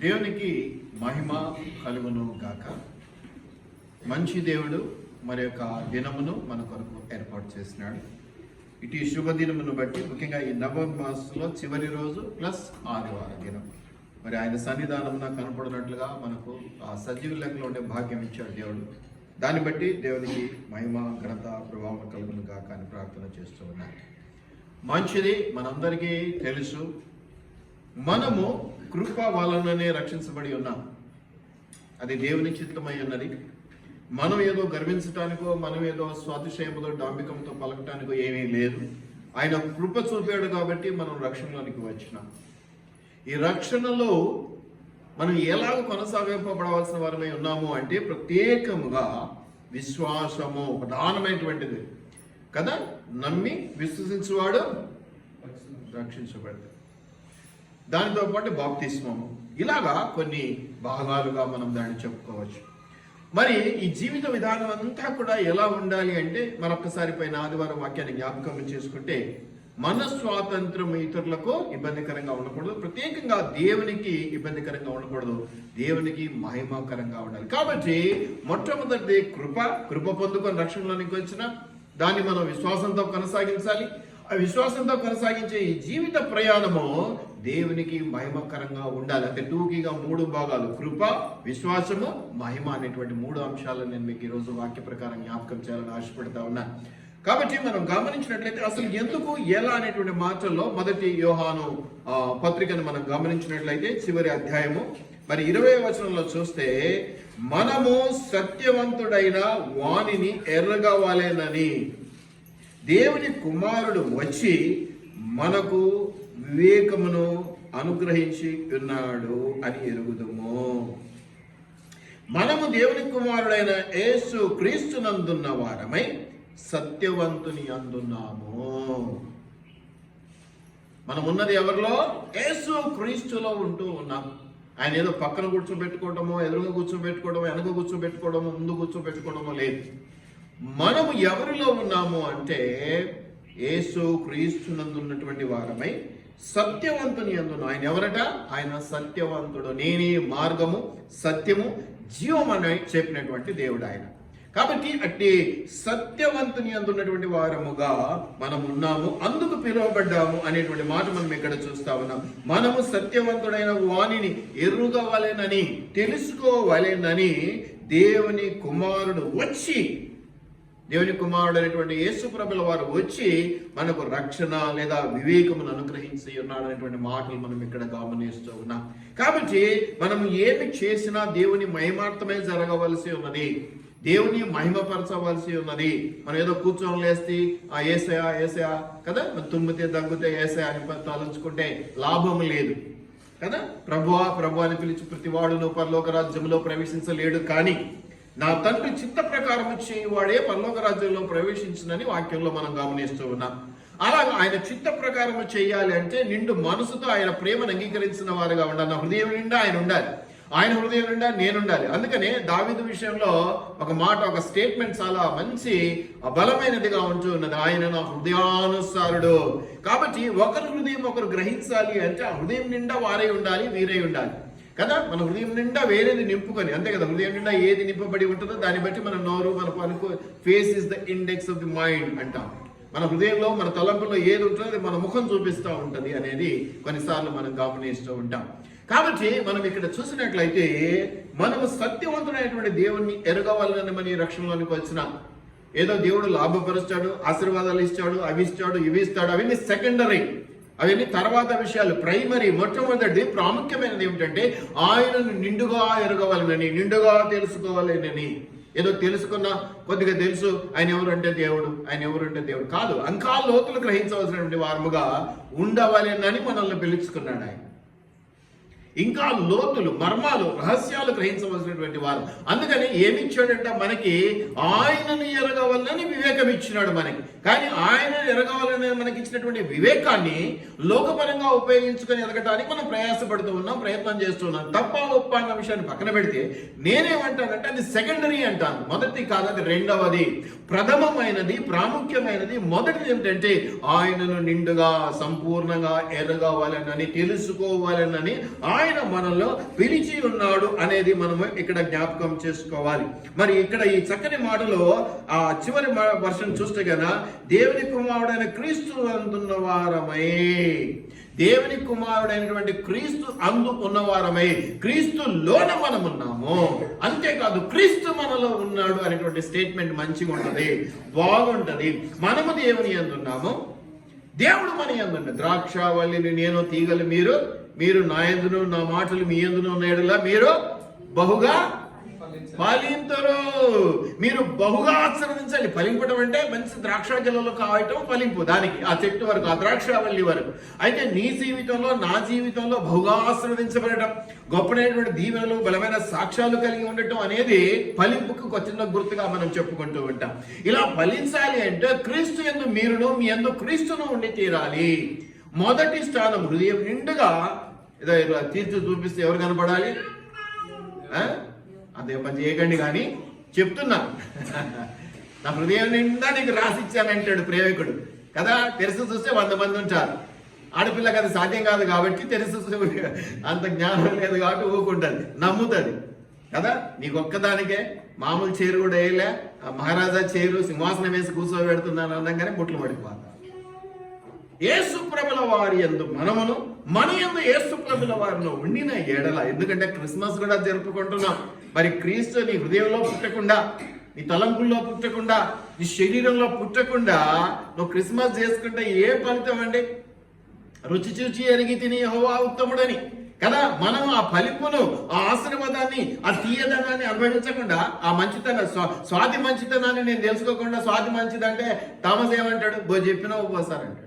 దేవునికి మహిమ కలుగును గాక. మంచి దేవుడు మరి యొక్క దినమును మన కొరకు ఏర్పాటు చేసినాడు. ఇటు శుభదినమును బట్టి ముఖ్యంగా ఈ నవంబర్ మాసంలో చివరి రోజు ప్లస్ ఆదివారం దినం మరి ఆయన సన్నిధానమున కనపడినట్లుగా మనకు ఆ సజీవ లెక్కలో ఉండే భాగ్యం ఇచ్చాడు దేవుడు. దాన్ని బట్టి దేవునికి మహిమ ఘనత ప్రభావం కలుగును గాక అని ప్రార్థన చేస్తూ ఉన్నాను. మంచిది, మనందరికీ తెలుసు, మనము కృప వలననే రక్షించబడి ఉన్నాం. అది దేవుని చిత్తమై ఉన్నది. మనం ఏదో గర్వించటానికో మనం ఏదో స్వాతిశయముతో డాంబికంతో పలకటానికో ఏమీ లేదు. ఆయన కృప చూపాడు కాబట్టి మనం రక్షణలోనికి వచ్చినాం. ఈ రక్షణలో మనం ఎలాగ కొనసాగింపబడవలసిన వారమై ఉన్నాము అంటే ప్రత్యేకముగా విశ్వాసము ప్రధానమైనటువంటిది కదా. నమ్మి విశ్వసించువాడు రక్షించబడతాడు. దానితో పాటు బాప్తిస్మము, ఇలాగా కొన్ని భాగాలుగా మనం దాన్ని చెప్పుకోవచ్చు. మరి ఈ జీవిత విధానం అంతా కూడా ఎలా ఉండాలి అంటే మరొకసారి పైన ఆదివారం వాక్యాన్ని జ్ఞాపకం చేసుకుంటే మన స్వాతంత్రం ఇతరులకు ఇబ్బందికరంగా ఉండకూడదు, ప్రత్యేకంగా దేవునికి ఇబ్బందికరంగా ఉండకూడదు, దేవునికి మహిమకరంగా ఉండాలి. కాబట్టి మొట్టమొదటిది కృప పొందుకొని రక్షణలోనికి వచ్చిన దాన్ని మనం విశ్వాసంతో కొనసాగించాలి. ఆ విశ్వాసంతో కొనసాగించే ఈ జీవిత ప్రయాణము దేవునికి మహిమకరంగా ఉండాలి. అంటే టూకీగా 3 భాగాలు: కృప, విశ్వాసము, మహిమ అనేటువంటి 3 అంశాలను నేను మీకు ఈరోజు వాక్య ప్రకారం జ్ఞాపకం చేయాలని ఆశపడతా ఉన్నాను. కాబట్టి మనం గమనించినట్లయితే అసలు ఎందుకు ఎలా అనేటువంటి మాటల్లో మొదటి యోహాను పత్రికను మనం గమనించినట్లయితే చివరి అధ్యాయము మరి 20వ వచనంలో చూస్తే, మనము సత్యవంతుడైన వానిని ఎరగవలెనని దేవుని కుమారుడు వచ్చి మనకు వివేకమును అనుగ్రహించి ఉన్నాడు అని ఎరుగుదుము. మనము దేవుని కుమారుడైన యేసు క్రీస్తునందున్న వారమై సత్యవంతుని అందున్నాము. మనం ఉన్నది ఎవరిలో? యేసు క్రీస్తులో ఉంటూ ఉన్నాం. ఆయన ఏదో పక్కన కూర్చోబెట్టుకోవడమో, ఎదురుగా కూర్చోబెట్టుకోవడమో, వెనక కూర్చోబెట్టుకోవడమో, ముందు కూర్చోబెట్టుకోవడమో లేదు. మనము ఎవరిలో ఉన్నాము అంటే యేసు క్రీస్తునందు ఉన్నటువంటి వారమై సత్యవంతుని అందును. ఆయన ఎవరట? ఆయన సత్యవంతుడు. నేనే మార్గము, సత్యము, జీవం అని చెప్పినటువంటి దేవుడు ఆయన. కాబట్టి అట్టి సత్యవంతుని అందున్నటువంటి వారముగా మనం ఉన్నాము, అందుకు పిలువబడ్డాము అనేటువంటి మాట మనం ఇక్కడ చూస్తా ఉన్నాం. మనము సత్యవంతుడైన వానిని ఎరుగవలెనని, తెలుసుకోవలెనని దేవుని కుమారుడు వచ్చి, దేవుని కుమారుడు అయినటువంటి యేసు ప్రభుల వారు వచ్చి మనకు రక్షణ లేదా వివేకమును అనుగ్రహించి ఉన్నాడు అనేటువంటి మాటలు మనం ఇక్కడ గమనిస్తూ ఉన్నాం. కాబట్టి మనం ఏమి చేసినా దేవుని మహిమార్థమే జరగవలసి ఉన్నది, దేవుని మహిమపరచవలసి ఉన్నది. మనం ఏదో కూర్చొని లేస్తే ఆ ఏసయా కదా, తుమ్మితే దగ్గుతే ఏసయా అని తలంచుకుంటే లాభం లేదు కదా. ప్రభు అని పిలిచి ప్రతివాడును పరలోక రాజ్యంలో ప్రవేశించలేడు, కానీ నా తండ్రి చిత్త ప్రకారం చేయవాడే పరలోక రాజ్యంలో ప్రవేశించునని వాక్యంలో మనం గమనిస్తూ ఉన్నాం. అలాగా ఆయన చిత్త ప్రకారం చేయాలి అంటే నిండు మనసుతో ఆయన ప్రేమను అంగీకరించిన వారుగా ఉండాలి. నా హృదయం నిండా ఆయన ఉండాలి, ఆయన హృదయం నిండా నేనుండాలి. అందుకనే దావీదు విషయంలో ఒక మాట, ఒక స్టేట్మెంట్ చాలా మంచి బలమైనదిగా ఉంటూ ఉన్నది. ఆయన నా హృదయానుసారుడు. కాబట్టి ఒకరి హృదయం ఒకరు గ్రహించాలి అంటే ఆ హృదయం నిండా వారై ఉండాలి, వీరై ఉండాలి కదా. మన హృదయం నిండా వేరేది నింపుకొని, అంతే కదా, హృదయం నిండా ఏది నింపబడి ఉంటుందో దాన్ని బట్టి మన నోరు, మన పలుకు, face is the index of the mind అంటాం. మన హృదయంలో, మన తలంపులో ఏది ఉంటుందో అది మన ముఖం చూపిస్తూ ఉంటుంది అనేది కొన్నిసార్లు మనం గమనిస్తూ ఉంటాం. కాబట్టి మనం ఇక్కడ చూసినట్లయితే మనము సత్యవంతుడైనటువంటి దేవుణ్ణి ఎరగవాలని మన రక్షణలోనికి వచ్చినాం. ఏదో దేవుడు లాభపరుస్తాడు, ఆశీర్వాదాలు ఇస్తాడు, అవి ఇస్తాడు, ఇవి ఇస్తాడు, అవన్నీ సెకండరీ, అవన్నీ తర్వాత విషయాలు. ప్రైమరీ, మొట్టమొదటి ప్రాముఖ్యమైనది ఏమిటంటే ఆయనను నిండుగా ఎరగవాలని, నిండుగా తెలుసుకోవాలని. ఏదో తెలుసుకున్నా, కొద్దిగా తెలుసు ఆయన ఎవరంటే దేవుడు, ఆయన ఎవరంటే దేవుడు కాదు, ఇంకా లోతులు గ్రహించవలసినటువంటి వారముగా ఉండవాలని మనల్ని పిలుచుకున్నాడు ఆయన. ఇంకా లోతులు, మర్మాలు, రహస్యాలు గ్రహించవలసినటువంటి వారు. అందుకని ఏమి ఇచ్చాడంటే మనకి ఆయనను ఎరగవాలని వివేకం ఇచ్చినాడు మనకి. కానీ ఆయన ఎదగాలనే మనకి ఇచ్చినటువంటి వివేకాన్ని లోకపరంగా ఉపయోగించుకొని ఎదగటానికి మనం ప్రయాసపడుతూ ఉన్నాం, ప్రయత్నం చేస్తున్నాం. తప్ప ఒప్ప అన్న విషయాన్ని పక్కన పెడితే నేనేమంటానంటే అది సెకండరీ అంటాను. మొదటి కాదు, అది రెండవది. ప్రథమమైనది, ప్రాముఖ్యమైనది మొదటిది ఏమిటంటే ఆయనను నిండుగా సంపూర్ణంగా ఎదగవాలనని, తెలుసుకోవాలనని ఆయన మనలో పిలిచి ఉన్నాడు అనేది మనము ఇక్కడ జ్ఞాపకం చేసుకోవాలి. మరి ఇక్కడ ఈ చక్కని మాటలో ఆ చివరి వర్షం చూస్తే కదా, దేవుని కుమారుడైన క్రీస్తు అందున్న వారమై, దేవుని కుమారుడైనటువంటి క్రీస్తు అందు ఉన్నవారమై, క్రీస్తులోన మనం ఉన్నాము. అంతేకాదు క్రీస్తు మనలో ఉన్నాడు అనేటువంటి స్టేట్మెంట్ మంచిగా ఉంటది, బాగుంటది. మనము దేవుని అందున్నాము, దేవుడు మన యందు. ద్రాక్షావల్లిని నేను, తీగలు మీరు, మీరు నా యందును, నా మాటలు మీ యందును ఉన్న యెడల మీరు బహుగా ఫలింతురు. మీరు బహుగా ఆశీర్వదించాలి. ఫలింపడం అంటే మంచి ద్రాక్ష గెలలో కావటం ఫలింపు, దానికి ఆ చెట్టు వరకు, ఆ ద్రాక్షావల్లి వరకు. అయితే నీ జీవితంలో, నా జీవితంలో బహుగా ఆశీర్వదించబడటం, గొప్పనైనటువంటి దీవెనలు, బలమైన సాక్ష్యాలు కలిగి ఉండటం అనేది ఫలింపుకు చిన్న గుర్తుగా మనం చెప్పుకుంటూ ఉంటాం. ఇలా ఫలించాలి అంటే క్రీస్తు యందు మీరును, మీ యందు క్రీస్తును ఉండి తీరాలి. మొదటి స్థానం హృదయం నిండుగా. ఏదో తీర్చి చూపిస్తే ఎవరు కనపడాలి? అదే పని చేయకండి కానీ చెప్తున్నా. నా హృదయం నిండా నీకు రాసిచ్చానంటాడు ప్రేమికుడు కదా. తెరిసి చూస్తే 100 మంది ఉంటారు. ఆడపిల్లకి అది సాధ్యం కాదు కాబట్టి తెరిసి అంత జ్ఞానం లేదు కాబట్టి ఊరుకుంటుంది, నమ్ముతుంది కదా. నీకు ఒక్కదానికే మామూలు చీర కూడా వేయలే, మహారాజా చీరు సింహాసనం వేసి కూర్చోబెడుతున్నాను అనగానే బుట్లు పడిపోతారు. యేసు ప్రభుల వారి యందు మనమును, మన యందు యేసు ప్రభుల వారిలో ఉండిన ఎడల. ఎందుకంటే క్రిస్మస్ కూడా జరుపుకుంటున్నాం. మరి క్రీస్తు నీ హృదయంలో పుట్టకుండా, నీ తలంపుల్లో పుట్టకుండా, నీ శరీరంలో పుట్టకుండా నువ్వు క్రిస్మస్ చేసుకుంటే ఏ ఫలితం అండి? రుచి చూచి ఎరిగి తిని యెహోవా ఉత్తముడని కదా. మనం ఆ ఫలింపును, ఆ ఆశీర్వాదాన్ని, ఆ తీయదనాన్ని అనుభవించకుండా, ఆ మంచితనం, స్వాతి మంచితనాన్ని నేను తెలుసుకోకుండా, స్వాతి మంచిదంటే థామస్ ఏమంటాడు? చెప్పినా ఉపవాసారంటాడు.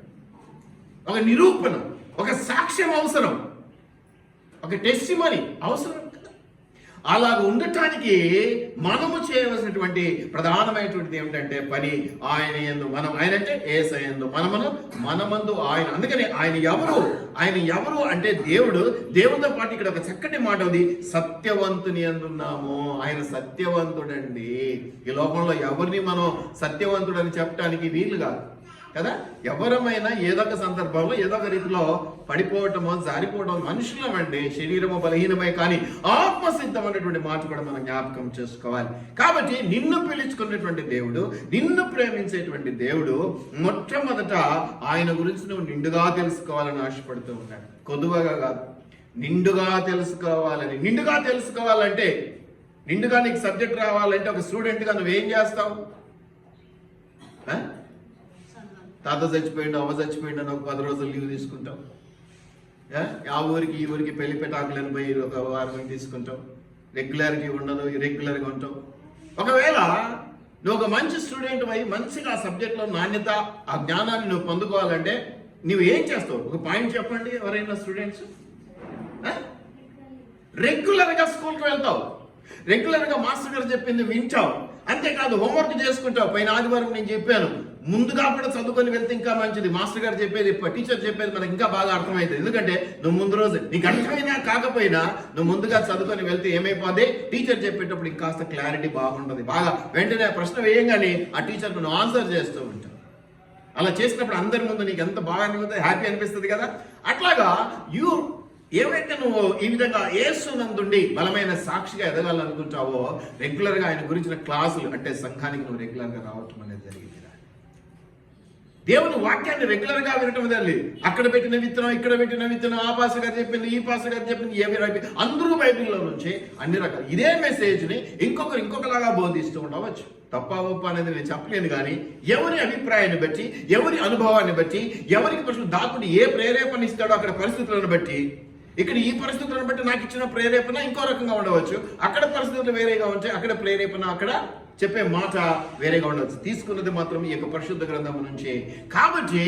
ఒక నిరూపణ, ఒక సాక్ష్యం అవసరం, ఒక టెస్టిమనీ అవసరం. అలాగ ఉండటానికి మనము చేయవలసినటువంటి ప్రధానమైనటువంటిది ఏమిటంటే పని ఆయన యందు మనం, ఆయన అంటే యేసయ్య యందు మనమును, మనమందు ఆయన. అందుకని ఆయన ఎవరు అంటే దేవుడు. దేవుడితో పాటు ఇక్కడ ఒక చక్కటి మాట ఉంది, సత్యవంతుని యందున్నాము. ఆయన సత్యవంతుడండి. ఈ లోకంలో ఎవరిని మనం సత్యవంతుడు అని చెప్పడానికి వీలు కాదు కదా. ఎవరమైనా ఏదో ఒక సందర్భంలో ఏదో ఒక రీతిలో పడిపోవటమో, జారిపోవటం మనుషులమండి. శరీరము బలహీనమై, కానీ ఆత్మసిద్ధమైనటువంటి మాట కూడా మనం జ్ఞాపకం చేసుకోవాలి. కాబట్టి నిన్ను పిలుచుకున్నటువంటి దేవుడు, నిన్ను ప్రేమించేటువంటి దేవుడు మొట్టమొదట ఆయన గురించి నువ్వు నిండుగా తెలుసుకోవాలని ఆశపడుతూ ఉన్నాడు. కొద్దువగా కాదు, నిండుగా తెలుసుకోవాలని. నిండుగా తెలుసుకోవాలంటే, నిండుగా నీకు సబ్జెక్ట్ రావాలంటే ఒక స్టూడెంట్గా నువ్వేం చేస్తావు? తాత చచ్చిపోయిండు, అవ్వ చచ్చిపోయిండు అని ఒక 10 రోజులు లీవ్ తీసుకుంటాం. ఆ ఊరికి ఈ ఊరికి పెళ్లి పెటాకులను పోయి ఒక వారం తీసుకుంటాం. రెగ్యులారిటీ ఉండదు, ఇరెగ్యులర్గా ఉంటాం. ఒకవేళ నువ్వు ఒక మంచి స్టూడెంట్ అయి మంచిగా ఆ సబ్జెక్ట్లో నాణ్యత, ఆ జ్ఞానాన్ని నువ్వు పొందుకోవాలంటే నువ్వు ఏం చేస్తావు? ఒక పాయింట్ చెప్పండి ఎవరైనా స్టూడెంట్స్. రెగ్యులర్గా స్కూల్కి వెళ్తావు, రెగ్యులర్గా మాస్టర్ గారు చెప్పింది వింటావు. అంతేకాదు హోంవర్క్ చేసుకుంటావు. పైన ఆదివారం నేను చెప్పాను, ముందుగా కూడా చదువుకొని వెళ్తే ఇంకా మంచిది. మాస్టర్ గారు చెప్పేది, టీచర్ చెప్పేది మనకి ఇంకా బాగా అర్థమవుతుంది. ఎందుకంటే నువ్వు ముందు రోజు నీకు అర్థమైనా కాకపోయినా నువ్వు ముందుగా చదువుకొని వెళ్తే ఏమైపోద్ది? టీచర్ చెప్పేటప్పుడు ఇంకాస్త క్లారిటీ బాగుంటుంది. బాగా వెంటనే ప్రశ్న వేయంగానే ఆ టీచర్కు నువ్వు ఆన్సర్ చేస్తూ ఉంటావు. అలా చేసినప్పుడు అందరి ముందు నీకు ఎంత బాగా అనిపిస్తుంది, హ్యాపీ అనిపిస్తుంది కదా. అట్లాగా ఏవైతే నువ్వు ఈ విధంగా యేసునందుండి బలమైన సాక్షిగా ఎదగాలనుకుంటావో, రెగ్యులర్గా ఆయన గురించిన క్లాసులు, అంటే సంఘానికి నువ్వు రెగ్యులర్గా రావటం అనేది జరిగింది. దేవుని వాక్యాన్ని రెగ్యులర్గా వినటం వల్ల అక్కడ పెట్టిన విత్తనం, ఇక్కడ పెట్టిన విత్తనం, ఆ పాస్టర్ గారు చెప్పింది, ఈ పాస్టర్ గారు చెప్పింది, అందరూ బైబిల్లో నుంచి అన్ని రకాలు ఇదే మెసేజ్ని ఇంకొకలాగా బోధిస్తూ ఉండవచ్చు. తప్ప ఒప్ప అనేది నేను చెప్పలేను. కానీ ఎవరి అభిప్రాయాన్ని బట్టి, ఎవరి అనుభవాన్ని బట్టి, ఎవరికి ప్రశ్న దాకుని ఏ ప్రేరేపణ ఇస్తాడో అక్కడ పరిస్థితులను బట్టి, ఇక్కడ ఈ పరిస్థితులను బట్టి నాకు ఇచ్చిన ప్రేరేపణ ఇంకో రకంగా ఉండవచ్చు, అక్కడ పరిస్థితులు వేరేగా ఉంటాయి, అక్కడ ప్రేరేపణ, అక్కడ చెప్పే మాట వేరేగా ఉండవచ్చు. తీసుకున్నది మాత్రం ఈ యొక్క పరిశుద్ధ గ్రంథం నుంచి. కాబట్టి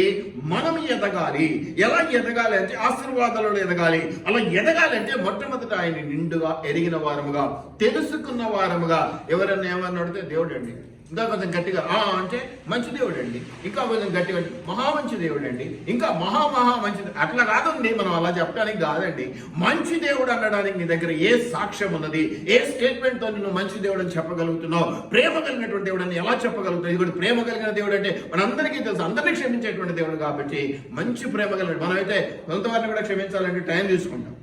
మనం ఎదగాలి. ఎలా ఎదగాలి అంటే ఆశీర్వాదాలలో ఎదగాలి. అలా ఎదగాలంటే మొట్టమొదట ఆయన నిండుగా ఎరిగిన వారముగా, తెలుసుకున్న వారముగా. ఎవరన్నా ఏమన్నా అడిగితే దేవుడు అండి, ఇంకా కొంచెం గట్టిగా అంటే మంచి దేవుడు అండి, ఇంకా కొంచెం గట్టిగా మహా మంచి దేవుడు అండి, ఇంకా మహా మంచి. అట్లా కాదండి, మనం అలా చెప్పడానికి కాదండి. మంచి దేవుడు అనడానికి నీ దగ్గర ఏ సాక్ష్యం ఉన్నది? ఏ స్టేట్మెంట్ తో నువ్వు మంచి దేవుడు అని చెప్పగలుగుతున్నావు? ప్రేమ కలిగినటువంటి దేవుడు అని ఎలా చెప్పగలుగుతావు? ఇది కూడా ప్రేమ కలిగిన దేవుడు అంటే మనందరికీ తెలుసు, అందరినీ క్షమించేటువంటి దేవుడు కాబట్టి మంచి ప్రేమ కలిగిన. మనమైతే కొంతవారిని కూడా క్షమించాలంటే టైం తీసుకుంటాం.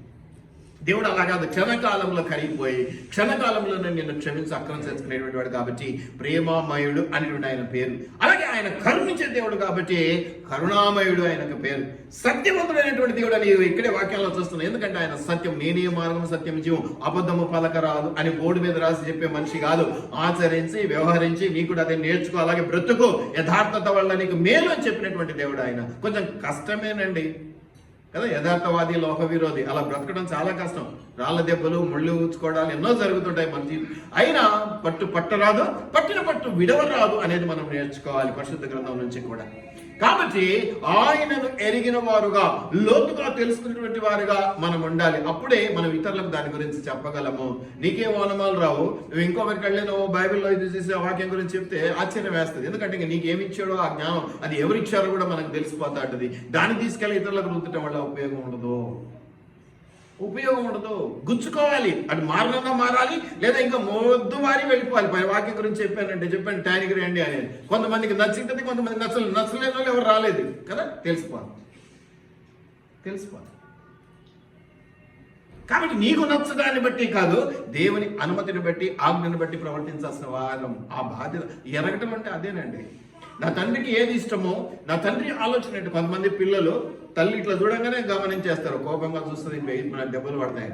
దేవుడు అలా కాదు, క్షణకాలంలో కరిగిపోయి క్షణకాలంలోనే నిన్ను క్షమించి అక్రమం చేసుకునేటువంటి వాడు కాబట్టి ప్రేమామయుడు అనేటువంటి ఆయన పేరు. అలాగే ఆయన కరుణించే దేవుడు కాబట్టి కరుణామయుడు ఆయనకు పేరు. సత్యవంతుడైనటువంటి దేవుడు అని ఇక్కడే వాక్యాల్లో చూస్తున్నాం. ఎందుకంటే ఆయన సత్యం, నేనే మార్గం సత్యం జీవం, అబద్ధము పలకరాదు అని బోర్డు మీద రాసి చెప్పే మనిషి కాదు. ఆచరించి వ్యవహరించి నీకు కూడా అదే నేర్చుకో, అలాగే బ్రతుకు, యథార్థత వల్ల నీకు మేలు అని చెప్పినటువంటి దేవుడు ఆయన. కొంచెం కష్టమేనండి కదా, యథార్థవాది లోక విరోధి అలా బ్రతకడం చాలా కష్టం. రాళ్ళ దెబ్బలు, ముళ్ళు ఊచుకోవడాలు ఎన్నో జరుగుతుంటాయి మన జీవితం. అయినా పట్టరాదు, పట్టిన పట్టు విడవరాదు అనేది మనం నేర్చుకోవాలి పరిశుద్ధ గ్రంథం నుంచి కూడా. కాబట్టి ఆయనను ఎరిగిన వారుగా, లోతుగా తెలుసుకున్నటువంటి వారుగా మనం ఉండాలి. అప్పుడే మనం ఇతరులకు దాని గురించి చెప్పగలము. నీకేం ఓనమాలు రావు, నువ్వు ఇంకొకరికి వెళ్ళి నువ్వు బైబిల్లో ఇది చేసి ఆ వాక్యం గురించి చెప్తే ఆశ్చర్యం వేస్తుంది. ఎందుకంటే ఇంక నీకేమి ఇచ్చాడో ఆ జ్ఞానం, అది ఎవరిచ్చారో కూడా మనకు తెలిసిపోతా ఉంటుంది. దాన్ని తీసుకెళ్ళి ఇతరులకు రుద్దటం వల్ల ఉపయోగం ఉండదు. గుచ్చుకోవాలి, అటు మారనన్నా మారాలి, లేదా ఇంకా మొద్దు మారి వెళ్ళిపోవాలి. పై వాక్యం గురించి చెప్పాను టైంకి రండి అనేది. కొంతమందికి నచ్చింది, కొంతమంది నచ్చలేని వాళ్ళు ఎవరు రాలేదు కదా, తెలిసిపోవాలి. కాబట్టి నీకు నచ్చడాన్ని బట్టి కాదు, దేవుని అనుమతిని బట్టి, ఆజ్ఞను బట్టి ప్రవర్తించాల్సిన వాళ్ళం. ఆ బాధ్యత ఎరగటం అంటే అదేనండి. నా తండ్రికి ఏది ఇష్టమో, నా తండ్రి ఆలోచన ఏంటి. కొంతమంది పిల్లలు తల్లి ఇట్లా చూడంగానే గమనించేస్తారు, కోపంగా చూస్తుంది, మన దెబ్బలు పడతాయి.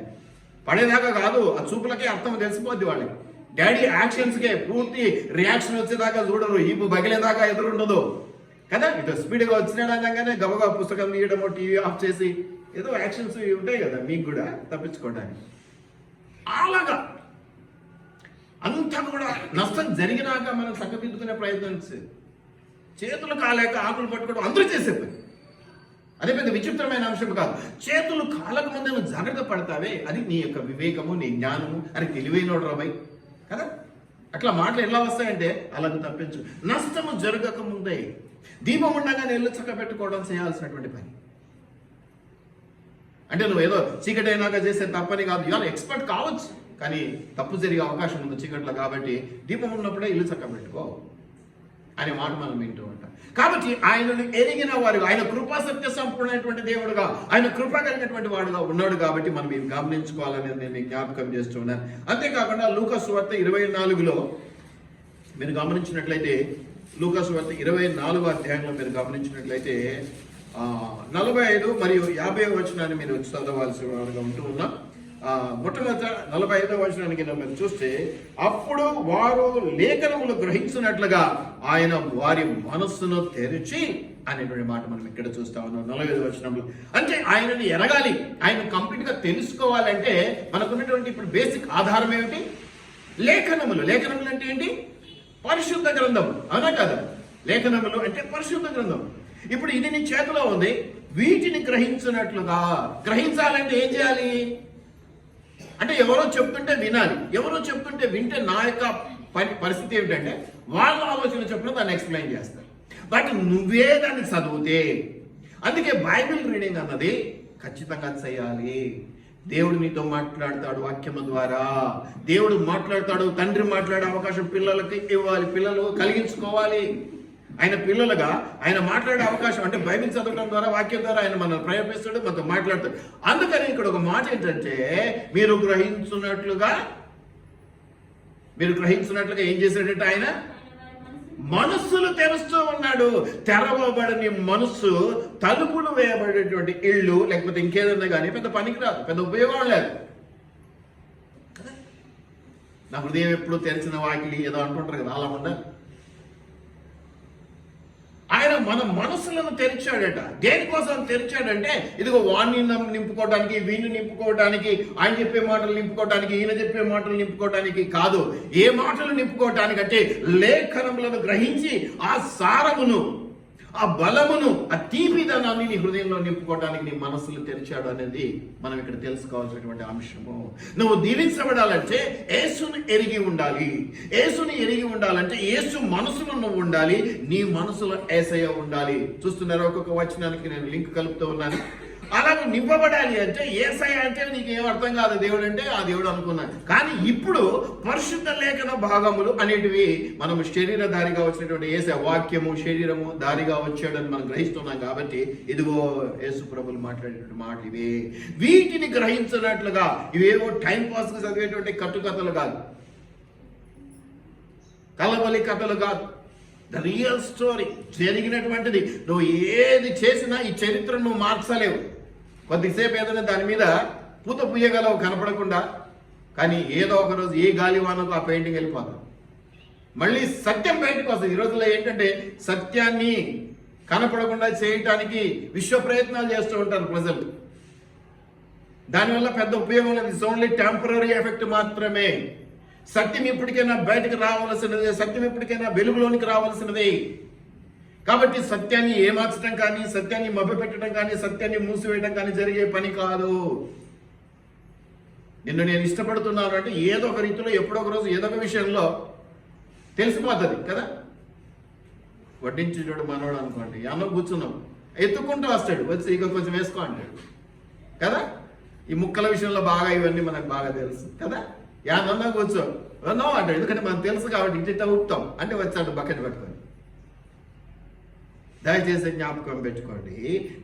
పడేదాకా కాదు, ఆ చూపులకే అర్థం తెలిసిపోద్ది వాళ్ళకి. డాడీ యాక్షన్స్కే పూర్తి రియాక్షన్ వచ్చేదాకా చూడరు, ఈపు బగిలేదాకా ఎదురుండదు కదా. ఇటు స్పీడ్గా వచ్చినాడు అనగానే గబగా పుస్తకం తీయడమో, టీవీ ఆఫ్ చేసి ఏదో యాక్షన్స్ ఉంటాయి కదా మీకు కూడా తప్పించుకోవడానికి. అలాగా అంతా కూడా నష్టం జరిగినాక మనం చక్కదిద్దుకునే ప్రయత్నం చేతులు కాలేక ఆకులు పట్టుకోవడం అందరూ చేసే పని. అదే పెద్ద విచిత్రమైన అంశం కాదు. చేతులు కాలకు ముందే నువ్వు జాగ్రత్త పడతావే, అది నీ యొక్క వివేకము, నీ జ్ఞానము, అని తెలివైనోడు రాబాయ్ కదా. అట్లా మాటలు ఎలా వస్తాయంటే అలాగ తప్పించు. నష్టము జరగక ముందే దీపం ఉండగానే ఇల్లు చక్క పెట్టుకోవడం చేయాల్సినటువంటి పని. అంటే నువ్వు ఏదో చీకటి అయినాక చేసే తప్పని కాదు, ఇవాళ ఎక్స్పర్ట్ కావచ్చు, కానీ తప్పు జరిగే అవకాశం ఉంది చీకట్లో. కాబట్టి దీపం ఉన్నప్పుడే ఇల్లు చక్క పెట్టుకో అనే మాట మనం వింటూ ఉంటాం. కాబట్టి ఆయనను ఎరిగిన వారు, ఆయన కృపా సత్య సంపూర్ణమైనటువంటి దేవుడుగా, ఆయన కృప కలిగినటువంటి వాడుగా ఉన్నాడు. కాబట్టి మనం ఇవి గమనించుకోవాలనేది నేను జ్ఞాపకం చేస్తున్నాను. అంతేకాకుండా లూకా సువార్త 24లో మీరు గమనించినట్లయితే, లూకా సువార్త 24వ అధ్యాయంలో మీరు గమనించినట్లయితే 45 మరియు 50వ వచనాన్ని మీరు చదవాల్సిన వారుగా ఉంటూ ఉన్నాం. మొట్టమొదట 45వ వచనానికి మీరు చూస్తే, అప్పుడు వారు లేఖనములు గ్రహించినట్లుగా ఆయన వారి మనస్సును తెరిచి అనేటువంటి మాట మనం ఇక్కడ చూస్తా ఉన్నాం 45వ వచనంలో. అంటే ఆయనని ఎరగాలి, ఆయన కంప్లీట్ గా తెలుసుకోవాలంటే మనకున్నటువంటి ఇప్పుడు బేసిక్ ఆధారం ఏమిటి? లేఖనములు. లేఖనములు అంటే ఏంటి? పరిశుద్ధ గ్రంథం, అవునా కదా? లేఖనములు అంటే పరిశుద్ధ గ్రంథం. ఇప్పుడు ఇది నీ చేతిలో ఉంది, వీటిని గ్రహించినట్లుగా. గ్రహించాలంటే ఏం చేయాలి అంటే ఎవరో చెప్తుంటే వినాలి. ఎవరో చెప్తుంటే వింటే నా యొక్క పరిస్థితి ఏమిటంటే వాళ్ళ ఆలోచన చెప్పిన దాన్ని ఎక్స్ప్లెయిన్ చేస్తారు. బట్ నువ్వే దాన్ని చదివితే, అందుకే బైబిల్ రీడింగ్ అన్నది ఖచ్చితంగా చేయాలి. దేవుడు నీతో మాట్లాడతాడు వాక్యము ద్వారా. దేవుడు మాట్లాడతాడు, తండ్రి మాట్లాడే అవకాశం పిల్లలకి ఇవ్వాలి, పిల్లలు కలిగించుకోవాలి. ఆయన పిల్లలుగా ఆయన మాట్లాడే అవకాశం, అంటే బైబిల్ చదవడం ద్వారా, వాక్యం ద్వారా ఆయన మనల్ని ప్రేరేపిస్తాడు, మనతో మాట్లాడతాడు. అందుకని ఇక్కడ ఒక మాట ఏంటంటే, మీరు గ్రహించున్నట్లుగా ఏం చేశాడంటే ఆయన మనస్సులు తెరుస్తూ ఉన్నాడు. తెరవబడని మనస్సు తలుపులు వేయబడేటువంటి ఇళ్ళు, లేకపోతే ఇంకేదన్నా కానీ పెద్ద పనికిరాదు, పెద్ద ఉపయోగం లేదు. నా హృదయం ఎప్పుడు తెరిచిన వాకిలి ఏదో అంటుంటారు కదా, అలా ఉండాలి. ఆయన మన మనసులను తెరిచాడట. దేనికోసం తెరిచాడంటే, ఇదిగో వాణ్ణి నింపుకోవడానికి, వీణ్ణి నింపుకోవడానికి, ఆయన చెప్పే మాటలు నింపుకోవడానికి, ఈయన చెప్పే మాటలు నింపుకోవడానికి కాదు. ఏ మాటలు నింపుకోవటానికి అంటే లేఖనములను గ్రహించి ఆ సారమును, ఆ బలమును, ఆ తీపిదనాన్ని నీ హృదయంలో నింపుకోవడానికి నీ మనసులు తెరిచాడు అనేది మనం ఇక్కడ తెలుసుకోవాల్సినటువంటి అంశము. నువ్వు దీవించబడాలంటే యేసుని ఎరిగి ఉండాలి. యేసుని ఎరిగి ఉండాలంటే యేసు మనసులో నువ్వు ఉండాలి, నీ మనసులో యేసయ్య ఉండాలి. చూస్తున్నారా, ఒక్కొక్క వచనానికి నేను లింక్ కలుపుతూ ఉన్నాను. అలాగే నింపబడాలి అంటే యేసయ్య అంటే నీకు ఏం అర్థం కాదు, దేవుడు అంటే ఆ దేవుడు అనుకున్నాను. కానీ ఇప్పుడు పరిశుద్ధ లేఖన భాగములు అనేటివి మనం శరీరధారిగా వచ్చినటువంటి యేసయ్య వాక్యము శరీరము దారిగా వచ్చాడని మనం గ్రహిస్తున్నాం. కాబట్టి ఇదిగో యేసు ప్రభులు మాట్లాడేటువంటి మాటలు ఇవే. వీటిని గ్రహించినట్లుగా ఇవేవో టైం పాస్ కి చదివేటువంటి కట్టుకథలు కాదు, కలబలి కథలు కాదు. ద రియల్ స్టోరీ, జరిగినటువంటిది. నువ్వు ఏది చేసినా ఈ చరిత్ర నువ్వు మార్చలేవు. కొద్దిసేపు ఏదైనా దాని మీద పూత పుయ్యగలవు కనపడకుండా, కానీ ఏదో ఒక రోజు ఏ గాలివానకు ఆ పెయింటింగ్ వెళ్ళిపోతుంది. మళ్ళీ సత్యం బయటకు వస్తుంది. ఈ రోజుల్లో ఏంటంటే సత్యాన్ని కనపడకుండా చేయటానికి విశ్వ ప్రయత్నాలు చేస్తూ ఉంటారు ప్రజలు. దానివల్ల పెద్ద ఉపయోగం లేదు. ఇట్స్ ఓన్లీ టెంపరరీ ఎఫెక్ట్ మాత్రమే. సత్యం ఎప్పటికైనా బయటకు రావాల్సినదే, సత్యం ఎప్పటికైనా వెలుగులోనికి రావాల్సినదే. కాబట్టి సత్యాన్ని ఏమార్చడం కానీ, సత్యాన్ని మభ్యపెట్టడం కానీ, సత్యాన్ని మూసివేయడం కానీ జరిగే పని కాదు. నిన్ను నేను ఇష్టపడుతున్నాను అంటే ఏదో ఒక రీతిలో ఎప్పుడో ఒక రోజు ఏదో ఒక విషయంలో తెలిసిపోతుంది కదా. వడ్డించి చూడు మనోడు అనుకోండి, అన్నం కూర్చున్నాం, ఎత్తుకుంటూ వస్తాడు, వచ్చి ఇక కొంచెం వేసుకో అంటాడు కదా. ఈ ముక్కల విషయంలో బాగా ఇవన్నీ మనకు బాగా తెలుసు కదా. యాదన్నా కూర్చో నో అంటాడు, ఎందుకంటే మనకు తెలుసు కాబట్టి ఇంటింట ఊపుతాం అంటే వచ్చాడు బకెట్ పట్టుకొని. దయచేసి జ్ఞాపకం పెట్టుకోండి,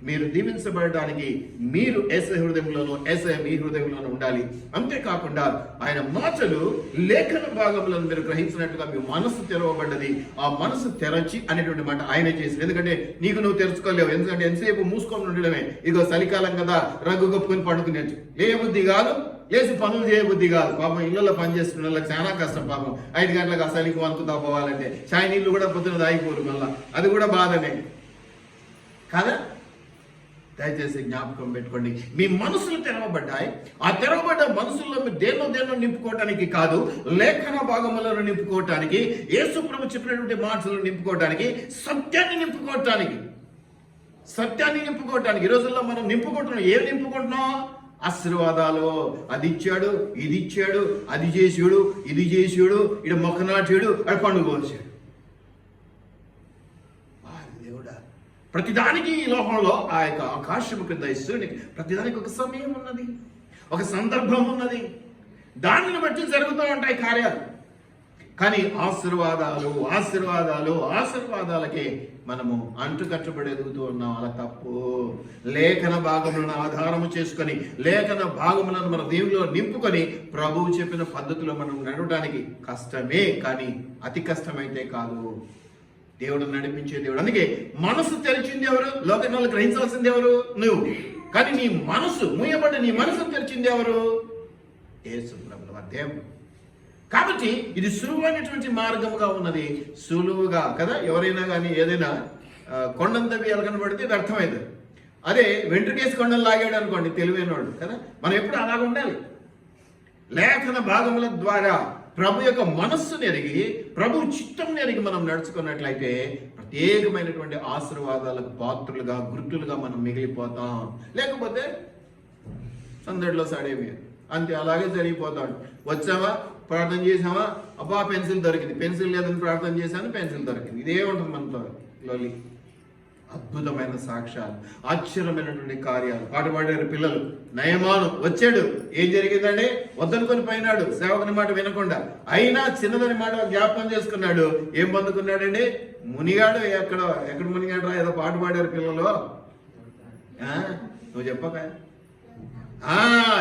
మీరు దీవించబడడానికి మీరు యేసయ్య హృదయంలోనూ యేసయ్య మీ హృదయంలోనూ ఉండాలి. అంతేకాకుండా ఆయన మాటలు లేఖన భాగంలో మీరు గ్రహించినట్టుగా మీ మనసు తెరవబడ్డది. ఆ మనసు తెరచి అనేటువంటి మాట ఆయనే చేసింది. ఎందుకంటే నీకు నువ్వు తెరుచుకోలేవు. ఎందుకంటే ఎంతసేపు మూసుకొని ఉండడమే. ఇగో చలికాలం కదా, రగ్గు కప్పుకొని పండుకునేచ్చు. లేబుద్ధి కాదు, లేచి పనులు చేయబుద్ధి కాదు. పాపం ఇళ్లలో పనిచేస్తున్న వాళ్ళకి చాలా కష్టం. పాపం 5 గంటలకు అసలు వనుకుతా పోవాలంటే చాయ్ నీళ్ళు కూడా పొద్దున తాగిపోరు, మళ్ళీ అది కూడా బాధనే కదా. దయచేసి జ్ఞాపకం పెట్టుకోండి, మీ మనసులు తెరవబడ్డాయి. ఆ తెరవబడ్డ మనసుల్లో మీరు దేన్నో నింపుకోవటానికి కాదు, లేఖన భాగములను నింపుకోవటానికి, యేసు ప్రభు చెప్పినటువంటి మాటలను నింపుకోవటానికి, సత్యాన్ని నింపుకోవటానికి. ఈ రోజుల్లో మనం నింపుకుంటున్నాం. ఏం నింపుకుంటున్నాం? ఆశీర్వాదాలు. అది ఇచ్చాడు, ఇది ఇచ్చాడు, అది చేసాడు, ఇది చేసాడు, ఇటు మొక్క నాటాడు, అది పండుగ వచ్చాడు. దేవుడా, ప్రతిదానికి ఈ లోకంలో ఆ యొక్క ఆకాశము కింద ఇస్తుడికి ప్రతిదానికి ఒక సమయం ఉన్నది, ఒక సందర్భం ఉన్నది. దానిని బట్టి జరుగుతూ ఉంటాయి కార్యాలు. కానీ ఆశీర్వాదాలకే మనము అంటుకట్టబడి ఎదుగుతూ ఉన్నాం. అలా తప్పు. లేఖన భాగములను ఆధారము చేసుకొని, లేఖన భాగములను మన దేవుల్లో నింపుకొని ప్రభువు చెప్పిన పద్ధతిలో మనం నడవడానికి కష్టమే, కానీ అతి కష్టమైతే కాదు. దేవుడు నడిపించే దేవుడు. అందుకే మనసు తెరిచింది ఎవరు? లోకంలో గ్రహించాల్సింది ఎవరు? నువ్వు. కానీ నీ మనసు మూయబడ్డ నీ మనసు తెరిచింది ఎవరు? యేసు ప్రభువు, దేవుడు. కాబట్టి ఇది సులువైనటువంటి మార్గముగా ఉన్నది. సులువుగా కదా. ఎవరైనా కానీ ఏదైనా కొండంత కనబడితే ఇది అర్థమైంది. అదే వెంట్రుకేసి కొండలు లాగాడు అనుకోండి, తెలివైనవాడు కదా. మనం ఎప్పుడు అలాగ ఉండాలి. లేఖన భాగముల ద్వారా ప్రభు యొక్క మనస్సును ఎరిగి, ప్రభు చిత్తం ఎరిగి మనం నడుచుకున్నట్లయితే ప్రత్యేకమైనటువంటి ఆశీర్వాదాలకు పాత్రులుగా, గుర్తులుగా మనం మిగిలిపోతాం. లేకపోతే సందడిలో సాడేమి అంతే, అలాగే జరిగిపోతాడు. వచ్చావా, ప్రార్థన చేసావా, అబ్బా పెన్సిల్ దొరికింది, పెన్సిల్ లేదని ప్రార్థన చేశాను, పెన్సిల్ దొరికింది. ఇదే ఉంటుంది మనతో లోలి. అద్భుతమైన సాక్ష్యాలు, ఆశ్చర్యమైనటువంటి కార్యాలు. పాట పాడారు పిల్లలు. నయమాను వచ్చాడు, ఏం జరిగిందండి? వద్దనుకొని పోయినాడు, సేవకుని మాట వినకుండా. అయినా చిన్నదని మాట జ్ఞాపకం చేసుకున్నాడు. ఏం పొందుకున్నాడండి? మునిగాడు. ఎక్కడ మునిగాడు రా? ఏదో పాట పాడారు పిల్లలు. నువ్వు చెప్పక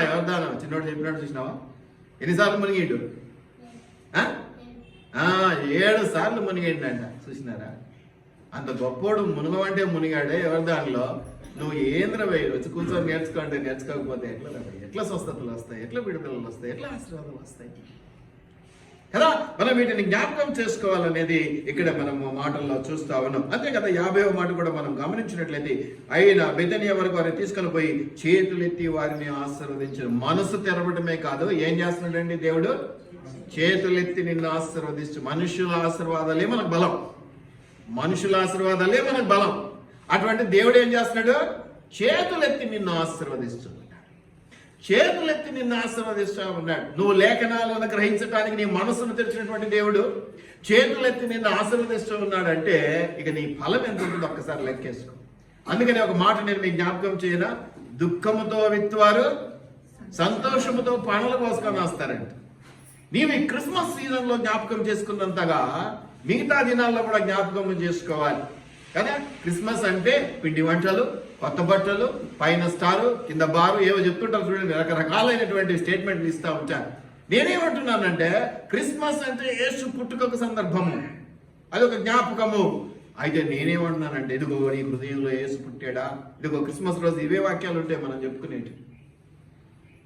ఎవరిదానా చిన్నోడు చెప్పినాడు, చూసినావా? ఎన్నిసార్లు మునిగాడు? 7 సార్లు మునిగాడంట. చూసినారా? అంత గొప్పోడు. మునగమంటే మునిగాడే. ఎవరి దానిలో? నువ్వు ఏంద్ర వేయరు, వచ్చి కూర్చొని నేర్చుకుంటే నేర్చుకోకపోతే ఎట్లా స్వస్థతలు వస్తాయి, ఎట్లా విడుదలలు వస్తాయి, ఎట్లా ఆశీర్వాదాలు వస్తాయి కదా. మనం వీటిని జ్ఞాపకం చేసుకోవాలనేది ఇక్కడ మనము మాటల్లో చూస్తా ఉన్నాం. అంతే కదా. 50వ మాట కూడా మనం గమనించినట్లయితే, అయినా బెతనియా వరకు వారిని తీసుకొని పోయి చేతులెత్తి వారిని ఆశీర్వదించారు. మనసు తెరవడమే కాదు, ఏం చేస్తున్నాడండి దేవుడు? చేతులెత్తి నిన్ను ఆశీర్వదించు. మనుషుల ఆశీర్వాదాలే మనకు బలం. అటువంటి దేవుడు ఏం చేస్తున్నాడు? చేతులెత్తి నిన్ను ఆశీర్వదిస్తున్నాడు. చేతులెత్తి నిన్ను ఆశీర్వదిస్తూ ఉన్నాడు. నువ్వు లేఖనాలను గ్రహించడానికి నీ మనసును తెరిచినటువంటి దేవుడు చేతులెత్తి నిన్ను ఆశీర్వదిస్తూ ఉన్నాడంటే ఇక నీ ఫలం ఎంత ఉంటుందో ఒక్కసారి లెక్కేసుకో. అందుకని ఒక మాట నేను మీకు జ్ఞాపకం చేయనా, దుఃఖముతో విత్తువారు సంతోషముతో పనులు కోసుకొని వస్తారంట. నీవు ఈ క్రిస్మస్ సీజన్లో జ్ఞాపకం చేసుకున్నంతగా మిగతా దినాల్లో కూడా జ్ఞాపకం చేసుకోవాలి కదా. క్రిస్మస్ అంటే పిండి వంటలు, కొత్త బట్టలు, పైన స్టారు, కింద బారు, ఏవో చెప్తుంటారు చూడండి, రకరకాలైనటువంటి స్టేట్మెంట్లు ఇస్తూ ఉంటారు. నేనేమంటున్నానంటే క్రిస్మస్ అంటే యేసు పుట్టుకొక సందర్భము, అదొక జ్ఞాపకము. అయితే నేనేమంటున్నానంటే ఇదిగో నీ హృదయంలో యేసు పుట్టాడా, ఇదిగో క్రిస్మస్ రోజు ఇవే వాక్యాలు ఉంటాయి మనం చెప్పుకునేటి.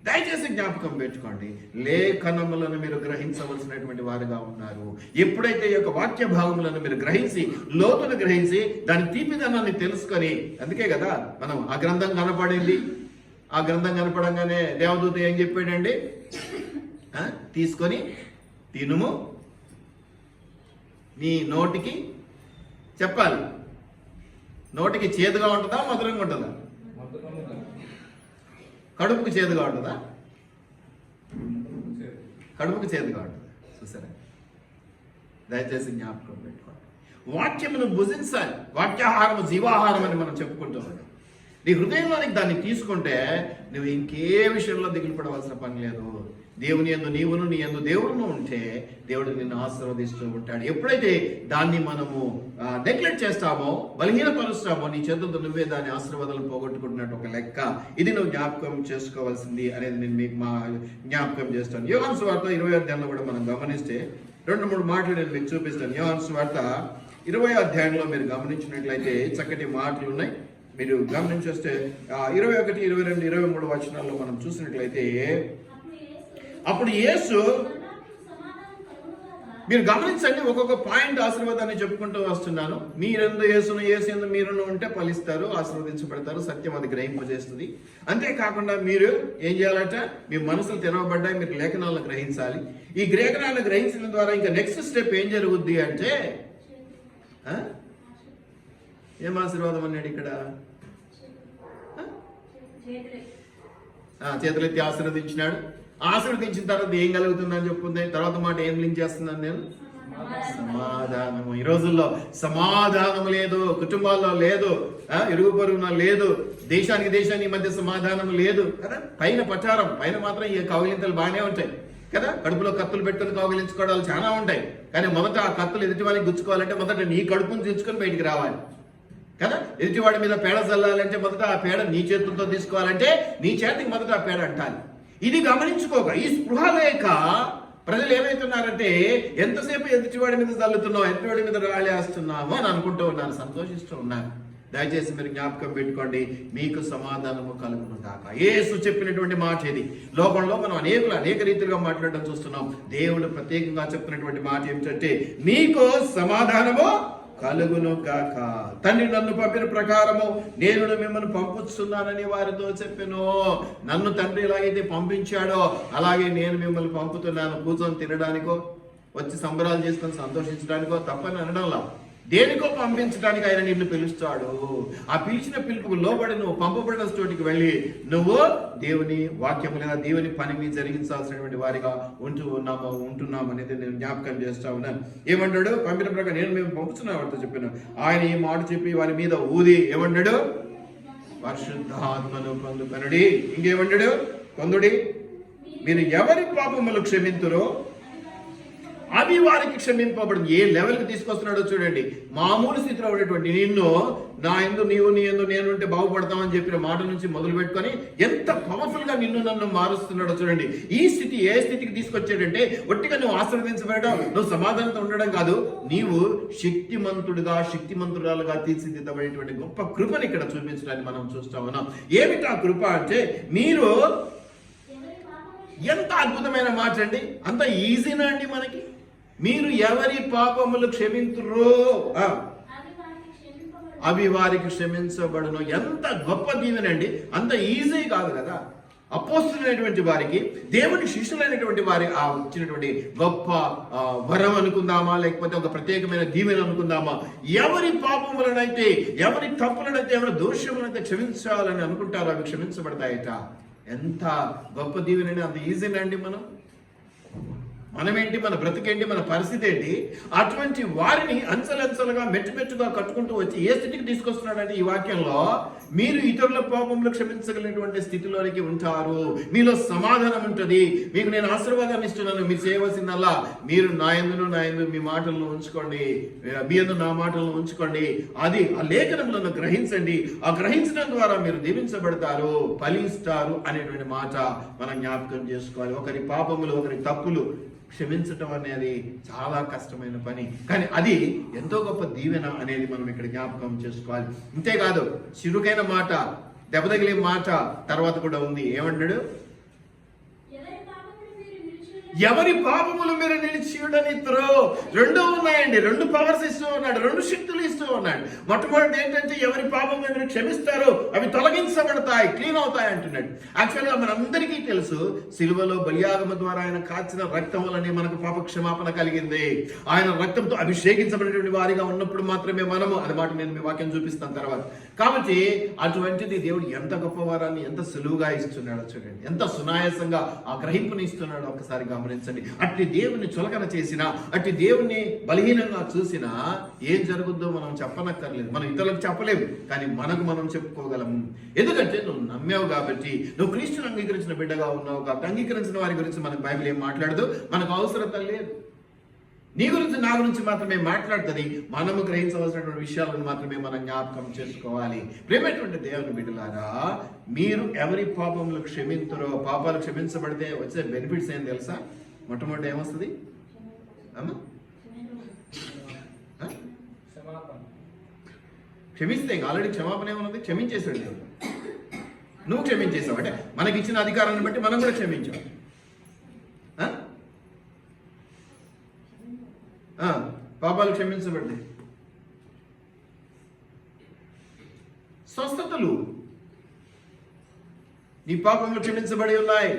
దయచేసి జ్ఞాపకం పెట్టుకోండి, లేఖనములను మీరు గ్రహించవలసినటువంటి వారుగా ఉన్నారు. ఎప్పుడైతే ఈ యొక్క వాక్య భాగములను మీరు గ్రహించి, లోతును గ్రహించి, దాని తీపిదనాన్ని తెలుసుకొని, అందుకే కదా మనం ఆ గ్రంథం కనపడింది. ఆ గ్రంథం కనపడంగానే దేవదూత ఏం చెప్పాడండి? తీసుకొని తినుము, నీ నోటికి చెప్పాలి. నోటికి చేదుగా ఉంటుందా, మధురంగా ఉంటుందా? కడుపుకు చేదుగా ఉంటుందా? కడుపుకు చేదుగా ఉంటుంది. చూసారా? దయచేసి జ్ఞాపకం పెట్టుకోండి. వాక్యమును భుజించాలి. వాక్యాహారము జీవాహారం అని మనం చెప్పుకుంటూ ఉన్నాం. నీ హృదయంలోనికి దాన్ని తీసుకుంటే నువ్వు ఇంకే విషయంలో దిగులు పడవలసిన పని లేదు. దేవుని యందు నీవును, నీ యందు దేవుడును ఉంటే దేవుడు నిన్ను ఆశీర్వదిస్తూ ఉంటాడు. ఎప్పుడైతే దాన్ని మనము నెగ్లెక్ట్ చేస్తామో, బలహీనపరుస్తామో, నీ చేతులతో నువ్వే దాని ఆశీర్వాదాలు పోగొట్టుకుంటున్నట్టు ఒక లెక్క. ఇది నువ్వు జ్ఞాపకం చేసుకోవాల్సింది అనేది నేను మీకు జ్ఞాపకం చేస్తాను. యోహాను సువార్త 20వ అధ్యాయంలో కూడా మనం గమనిస్తే 2-3 మాటలు నేను మీకు చూపిస్తాను. యోహాను సువార్త 20వ అధ్యాయంలో మీరు గమనించినట్లయితే చక్కటి మాటలు ఉన్నాయి. మీరు గమనించేస్తే 21, 22, 23 వచనాల్లో మనం చూసినట్లయితే అప్పుడు యేసు, మీరు గమనించండి, ఒక్కొక్క పాయింట్ ఆశీర్వాదాన్ని చెప్పుకుంటూ వస్తున్నాను. మీరెందు యేసును, యేసు యందు మీరును ఉంటే ఫలిస్తారు, ఆశీర్వదించబడతారు, సత్యం అది గ్రహింపజేస్తుంది. అంతేకాకుండా మీరు ఏం చేయాలంట? మీ మనసులు తెరవబడ్డాయి, మీరు లేఖనాలను గ్రహించాలి. ఈ లేఖనాలను గ్రహించడం ద్వారా ఇంకా నెక్స్ట్ స్టెప్ ఏం జరుగుద్ది అంటే, ఏం ఆశీర్వాదం అన్నాడు ఇక్కడ? చేతులెత్తి ఆశీర్వదించినాడు. ఆశీర్వదించిన తర్వాత ఏం కలుగుతుందని చెప్పుకుంది. తర్వాత మాట ఏం లింక్ చేస్తున్నాను నేను? సమాధానము. ఈ రోజుల్లో సమాధానం లేదు, కుటుంబాల్లో లేదు, ఇరుగు పొరుగున లేదు, దేశానికి మధ్య సమాధానం లేదు కదా. పైన పచారం, పైన మాత్రం ఈ కౌగిలింతలు బాగానే ఉంటాయి కదా. కడుపులో కత్తులు పెట్టుకుని కౌగిలించుకోవడాలు చాలా ఉంటాయి. కానీ మొదట ఆ కత్తులు ఎదుటి వాళ్ళకి గుచ్చుకోవాలంటే మొదట నీ కడుపును తెచ్చుకొని బయటికి రావాలి కదా. ఎదుటివాడి మీద పేడ చల్లాలంటే మొదట ఆ పేడ నీ చేతులతో తీసుకోవాలంటే నీ చేతికి మొదట ఆ పేడ అంటాలి. ఇది గమనించుకోక, ఈ స్పృహ లేక ప్రజలు ఏమైతున్నారంటే ఎంతసేపు ఎదుటివాడి మీద చల్లుతున్నావు, ఎదుటివాడి మీద రాళేస్తున్నామో అని అనుకుంటూ ఉన్నాను, సంతోషిస్తూ ఉన్నాను. దయచేసి మీరు జ్ఞాపకం పెట్టుకోండి, మీకు సమాధానము కలుగును గాక. యేసు చెప్పినటువంటి మాట ఇది. లోకంలో మనం అనేక రీతిగా మాట్లాడడం చూస్తున్నాం. దేవుడు ప్రత్యేకంగా చెప్పినటువంటి మాట ఏమిటంటే, మీకు సమాధానము కలుగును గాక. తండ్రి నన్ను పంపిన ప్రకారము నేను మిమ్మల్ని పంపుతున్నానని వారితో చెప్పాను. నన్ను తండ్రి ఎలాగైతే పంపించాడో అలాగే నేను మిమ్మల్ని పంపుతున్నాను. కూర్చొని తినడానికో, వచ్చి సంబరాలు చేసుకొని సంతోషించడానికో తప్పని అనడంలా, దేనికో పంపించడానికి ఆయన నిన్ను పిలుస్తాడు. ఆ పిలిచిన పిలుపుకు లోబడి నువ్వు పంపబడిన చోటికి వెళ్ళి నువ్వు దేవుని వాక్యము లేదా దేవుని పనిని జరిగించాల్సినటువంటి వారిగా ఉంటున్నాము అనేది నేను జ్ఞాపకం చేస్తా ఉన్నాను. ఏమంటాడు? పంపిన ప్రకారం నేను మేము పంపుతున్నా వారితో చెప్పాను. ఆయన ఈ మాట చెప్పి వారి మీద ఊది ఏమన్నాడు? పరిశుద్ధాత్మను పొందుకొనుడి. ఇంకేమన్నాడు? పొందుడి. మీరు ఎవరి పాపములు క్షమింతురో అవి వారికి క్షమింపబడింది. ఏ లెవెల్కి తీసుకొస్తున్నాడో చూడండి. మామూలు స్థితిలో ఉండేటువంటి నిన్ను, నా యందు నీవు, నీ యందు నేను ఉంటే బాగుపడతామని చెప్పిన మాట నుంచి మొదలు పెట్టుకొని ఎంత పవర్ఫుల్ గా నిన్ను నన్ను మారుస్తున్నాడో చూడండి. ఈ స్థితి ఏ స్థితికి తీసుకొచ్చాడంటే, ఒట్టిగా నువ్వు ఆశీర్వదించబడడం, నువ్వు సమాధానంతో ఉండడం కాదు, నీవు శక్తిమంతుడుగా, శక్తిమంతురాలుగా తీర్చిదిద్దబడేటువంటి గొప్ప కృపని ఇక్కడ చూపించడానికి మనం చూస్తా ఉన్నాం. ఏమిటి ఆ కృప అంటే, మీరు ఎంత అద్భుతమైన మాట అండి. అంత ఈజీనా అండి మనకి? మీరు ఎవరి పాపములు క్షమింతురో అవి వారికి క్షమించబడును. ఎంత గొప్ప దీవెనండి. అంత ఈజీ కాదు కదా. అపోస్తులైనటువంటి వారికి, దేవుని శిష్యులైనటువంటి వారి ఆ వచ్చినటువంటి గొప్ప వరం అనుకుందామా, లేకపోతే ఒక ప్రత్యేకమైన దీవెన అనుకుందామా, ఎవరి పాపములనైతే, ఎవరి తప్పులనైతే, ఎవరి దోషములనైతే క్షమించాలని అనుకుంటారో అవి క్షమించబడతాయట. ఎంత గొప్ప దీవెనండి! అంత ఈజీనండి. మనమేంటి, మన బ్రతికేంటి, మన పరిస్థితి ఏంటి? అటువంటి వారిని అంచెలంచెలుగా మెట్టుగా కట్టుకుంటూ వచ్చి ఏ స్థితికి తీసుకొస్తున్నాడంటే ఈ వాక్యంలో, మీరు ఇతరుల పాపంలో క్షమించగలిగినటువంటి స్థితిలోనికి ఉంటారు, మీలో సమాధానం ఉంటుంది, మీకు నేను ఆశీర్వాదాన్ని ఇస్తున్నాను, మీరు చేయవలసిందల్లా మీరు నా యందు మీ మాటలను ఉంచుకోండి, మీ యందు నా మాటలను ఉంచుకోండి, అది ఆ లేఖనములను గ్రహించండి, ఆ గ్రహించడం ద్వారా మీరు దీవించబడతారు, ఫలిస్తారు అనేటువంటి మాట మనం జ్ఞాపకం చేసుకోవాలి. ఒకరి పాపములు, ఒకరి తప్పులు క్షమించటం అనేది చాలా కష్టమైన పని, కానీ అది ఎంతో గొప్ప దీవెన అనేది మనం ఇక్కడ జ్ఞాపకం చేసుకోవాలి. అంతేకాదు, చిరుకైన మాట, దెబ్బ తగిలే మాట తర్వాత కూడా ఉంది. ఏమన్నాడు? ఎవరి పాపములు మీరు నిలిచియుడనిత్తురో. రెండు ఉన్నాయండి, రెండు పవర్స్ ఇస్తూ ఉన్నాడు, రెండు శక్తులు ఇస్తూ ఉన్నాడు. మొట్టమొదటి ఏంటంటే ఎవరి పాపములు మీరు క్షమిస్తారో అవి తొలగించబడతాయి, క్లీన్ అవుతాయి అంటున్నాడు. యాక్చువల్గా మనందరికీ తెలుసు, సిలువలో బలియాగమ ద్వారా ఆయన కాచిన రక్తం వల్లనే మనకు పాప క్షమాపణ కలిగింది. ఆయన రక్తంతో అభిషేకించబడినటువంటి వారిగా ఉన్నప్పుడు మాత్రమే మనము, అది మాట నేను మీ వాక్యం చూపిస్తాను తర్వాత. కాబట్టి అటువంటిది దేవుడు ఎంత గొప్ప వారాన్ని ఎంత సులువుగా ఇస్తున్నాడో చూడండి, ఎంత సునాయాసంగా ఆ గ్రహింపుని ఇస్తున్నాడో ఒకసారి గమనించండి. అట్టి దేవుని చులకన చేసినా, అట్టి దేవుని బలహీనంగా చూసినా ఏం జరుగుద్దో మనం చెప్పనక్కర్లేదు, మనం ఇతరులకు చెప్పలేము, కానీ మనకు మనం చెప్పుకోగలము. ఎందుకంటే నువ్వు నమ్మావు కాబట్టి, నువ్వు క్రీస్తుని అంగీకరించిన బిడ్డగా ఉన్నావు కాబట్టి. అంగీకరించిన వారి గురించి మనకు బైబిల్ ఏం మాట్లాడదు, మనకు అవసరత లేదు. నీ గురించి నా గురించి మాత్రమే మాట్లాడుతుంది. మనము గ్రహించవలసినటువంటి విషయాలను మాత్రమే మనం జ్ఞాపకం చేసుకోవాలి. ప్రేమైనటువంటి దేవుని బిడ్డలారా, మీరు ఎవరి పాపములు క్షమింతురో, పాపాలు క్షమించబడితే వచ్చే బెనిఫిట్స్ ఏం తెలుసా? మొట్టమొదటి ఏమొస్తుంది అమ్మా? క్షమిస్తే ఆల్రెడీ క్షమాపణ ఏమన్నది, క్షమించేశాడు దేవుడు. నువ్వు క్షమించేసావు అంటే మనకి ఇచ్చిన అధికారాన్ని బట్టి మనం కూడా క్షమించాం. పాపాలు క్షమించబడ్డాయి. స్వస్థతలు, నీ పాపములు క్షమించబడి ఉన్నాయి,